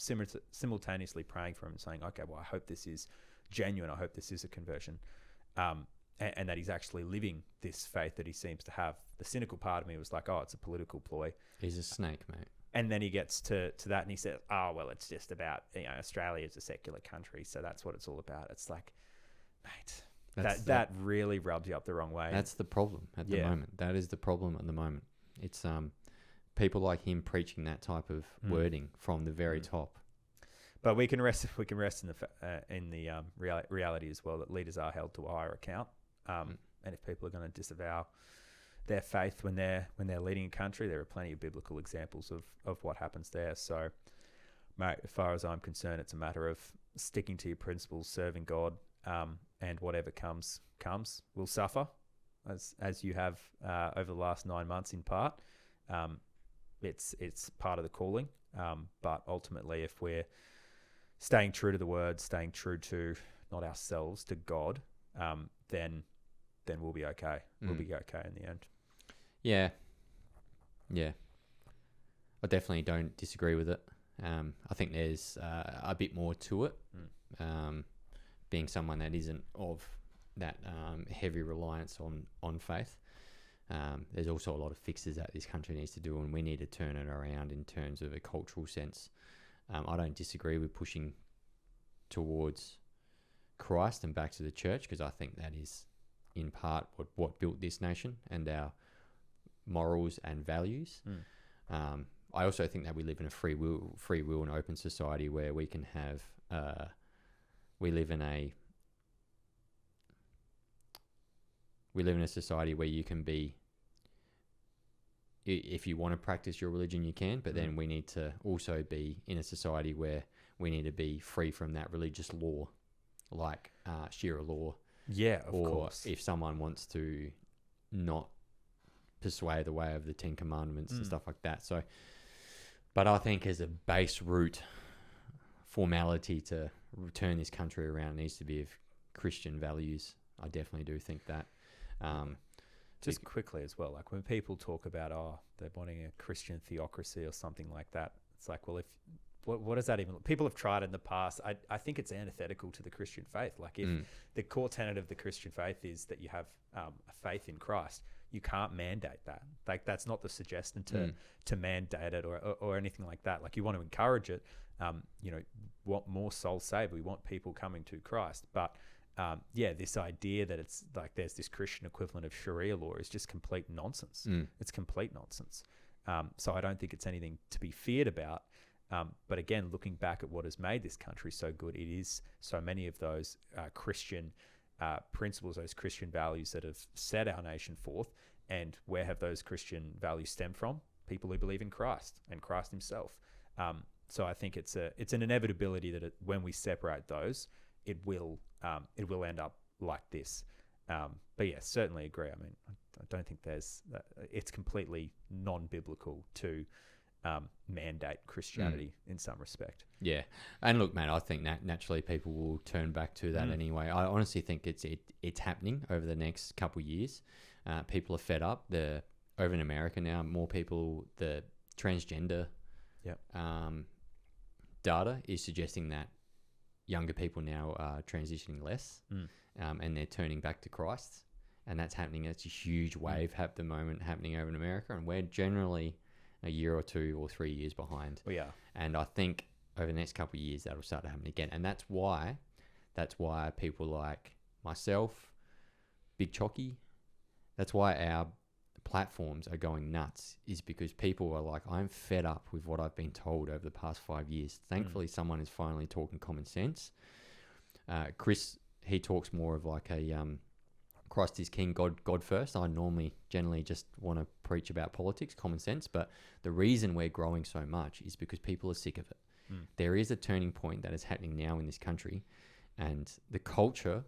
simultaneously praying for him and saying, okay, well, I hope this is genuine. I hope this is a conversion. And that he's actually living this faith that he seems to have. The cynical part of me was like, it's a political ploy. He's a snake, mate. And then he gets to that and he said, well, it's just about, Australia is a secular country. So that's what it's all about. It's like, mate, that really rubs you up the wrong way. That's the problem at the moment. That is the problem at the moment. It's people like him preaching that type of wording from the very top. But we can rest in the reality as well that leaders are held to a higher account. And if people are going to disavow their faith when they're leading a country, there are plenty of biblical examples of what happens there. So, mate, as far as I'm concerned, it's a matter of sticking to your principles, serving God, and whatever comes. We'll suffer, as you have over the last 9 months in part. It's part of the calling. But ultimately, if we're staying true to the word, staying true to not ourselves, to God, then we'll be okay. We'll be okay in the end. Yeah. I definitely don't disagree with it. I think there's a bit more to it. Being someone that isn't of that heavy reliance on faith. There's also a lot of fixes that this country needs to do, and we need to turn it around in terms of a cultural sense. I don't disagree with pushing towards Christ and back to the church, because I think that is in part what built this nation and our morals and values. I also think that we live in a free will and open society where we can have we live in a society where you can be, if you want to practice your religion, you can, but then we need to also be in a society where we need to be free from that religious law, like Sharia law. Yeah, of course. If someone wants to not persuade the way of the 10 Commandments and stuff like that. So, but I think as a base root formality to turn this country around needs to be of Christian values. I definitely do think that. Just quickly as well, like when people talk about, they're wanting a Christian theocracy or something like that, it's like, well, what does that even look? People have tried in the past. I think it's antithetical to the Christian faith. Like if the core tenet of the Christian faith is that you have a faith in Christ, you can't mandate that. Like that's not the suggestion to mandate it or anything like that. Like you want to encourage it. Want more souls saved. We want people coming to Christ. But this idea that it's like there's this Christian equivalent of Sharia law is just complete nonsense. It's complete nonsense. So I don't think it's anything to be feared about. But again, looking back at what has made this country so good, it is so many of those Christian principles, those Christian values that have set our nation forth. And where have those Christian values stemmed from? People who believe in Christ and Christ himself. So I think it's an inevitability that when we separate those, it will end up like this. But yeah, certainly agree. I mean, I don't think it's completely non-biblical to mandate Christianity in some respect. Yeah. And look, mate, I think that naturally people will turn back to that anyway. I honestly think it's happening over the next couple of years. People are fed up. Over in America now, more people, the transgender data is suggesting that younger people now are transitioning less and they're turning back to Christ. And that's happening. It's a huge wave at the moment happening over in America. And we're generally a year or 2 or 3 years behind. We are. And I think over the next couple of years, that'll start to happen again. And that's why people like myself, Big Chocky, that's why our platforms are going nuts, is because people are like, I'm fed up with what I've been told over the past 5 years. Thankfully, someone is finally talking common sense. Chris, he talks more of like a Christ is King, God first. I generally just want to preach about politics, common sense. But the reason we're growing so much is because people are sick of it. There is a turning point that is happening now in this country, and the culture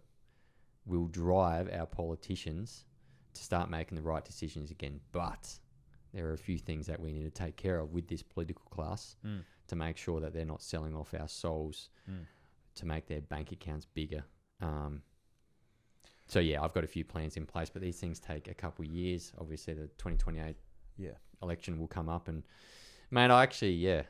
will drive our politicians to start making the right decisions again. But there are a few things that we need to take care of with this political class to make sure that they're not selling off our souls to make their bank accounts bigger. So yeah, I've got a few plans in place, but these things take a couple of years. Obviously, the 2028 election will come up, and mate, I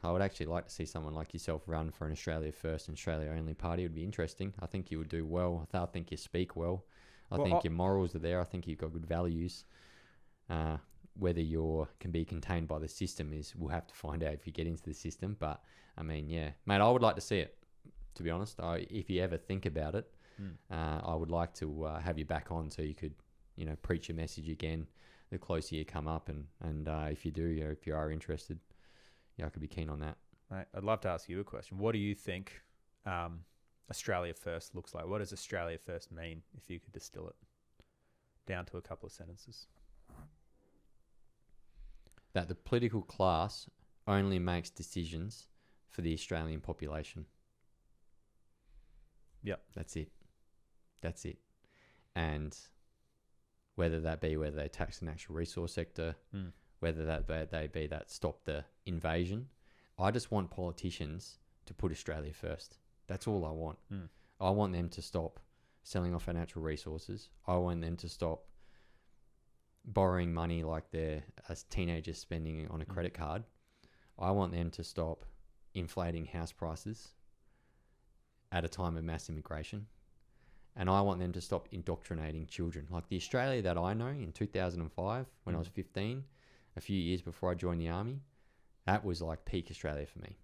would actually like to see someone like yourself run for an Australia First and Australia Only party. It would be interesting. I think you would do well. I think you speak well. I think your morals are there. I think you've got good values. Whether you can be contained by the system we'll have to find out if you get into the system. But I mean, yeah, mate, I would like to see it. To be honest, if you ever think about it, I would like to have you back on so you could, preach your message again. The closer you come up, and if you do, if you are interested, I could be keen on that. Mate, I'd love to ask you a question. What do you think Australia First looks like? What does Australia First mean, if you could distill it down to a couple of sentences? That the political class only makes decisions for the Australian population. Yep. That's it. And whether they tax the natural resource sector, whether that stop the invasion, I just want politicians to put Australia first. That's all I want. I want them to stop selling off our natural resources. I want them to stop borrowing money like they're as teenagers spending on a credit card. I want them to stop inflating house prices at a time of mass immigration. And I want them to stop indoctrinating children. Like the Australia that I know in 2005, when I was 15, a few years before I joined the army, that was like peak Australia for me.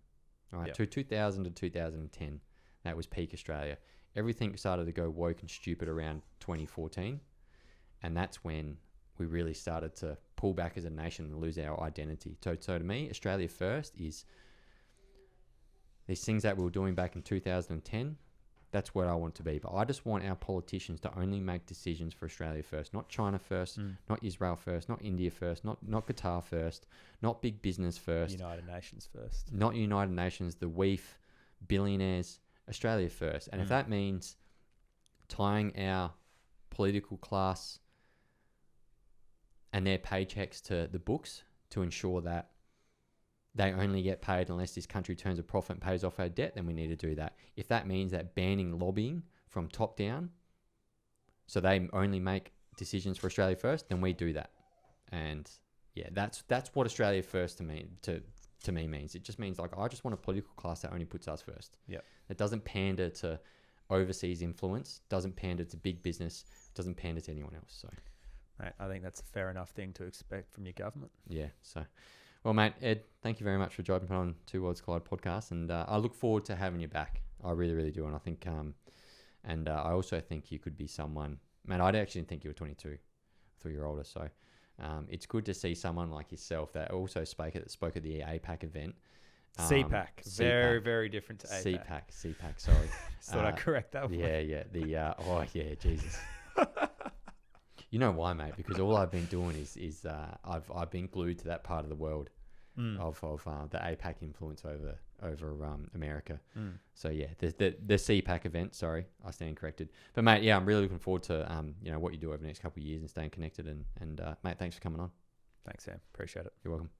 All right, to 2000 to 2010, that was peak Australia. Everything started to go woke and stupid around 2014. And that's when we really started to pull back as a nation and lose our identity. So to me, Australia First is these things that we were doing back in 2010. That's what I want to be. But I just want our politicians to only make decisions for Australia first, not China first, not Israel first, not India first, not Qatar first, not big business first. United Nations first. Not United Nations, the WEF, billionaires, Australia first. And if that means tying our political class and their paychecks to the books to ensure that they only get paid unless this country turns a profit and pays off our debt, then we need to do that. If that means that banning lobbying from top down, so they only make decisions for Australia first, then we do that. And yeah, that's what Australia First to me means. It just means like I just want a political class that only puts us first. Yeah. It doesn't pander to overseas influence, doesn't pander to big business, doesn't pander to anyone else. So, mate, I think that's a fair enough thing to expect from your government. Yeah. So. Well, mate, Ed, thank you very much for jumping on Two Worlds Collide podcast, and I look forward to having you back. I really, really do, and I think, I also think you could be someone. Man, I actually didn't think you were 22. I thought you were older. So, it's good to see someone like yourself that also spoke at the APAC event. CPAC, very, very different to APAC. CPAC. Sorry, thought I'd correct that one. Yeah. Jesus. You know why, mate? Because all I've been doing is I've been glued to that part of the world of the APAC influence over America. So yeah, the CPAC event. Sorry, I stand corrected. But mate, yeah, I'm really looking forward to what you do over the next couple of years and staying connected. And mate, thanks for coming on. Thanks, Sam. Appreciate it. You're welcome.